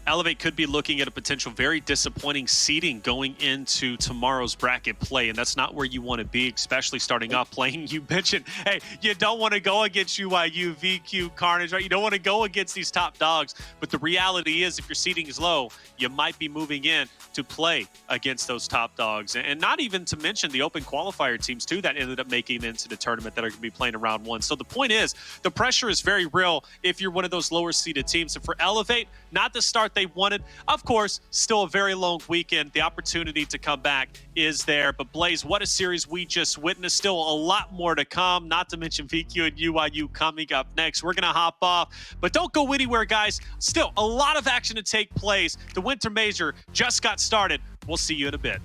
Elevate could be looking at a potential very disappointing seeding going into tomorrow's bracket play, and that's not where you want to be, especially starting off playing. You mentioned, hey, you don't want to go against UIU, VQ, Carnage, right? You don't want to go against these top dogs, but the reality is if your seeding is low, you might be moving in to play against those top dogs, and not even to mention the open qualifier teams, too, that ended up making it into the tournament that are going to be playing in round 1. So the point is, the pressure is very real if you're one of those lower seeded teams, and for Elevate, not the start they wanted. Of course, still a very long weekend. The opportunity to come back is there. But Blaze, what a series we just witnessed. Still a lot more to come, not to mention VQ and UIU coming up next. We're going to hop off, but don't go anywhere, guys. Still a lot of action to take place. The Winter Major just got started. We'll see you in a bit.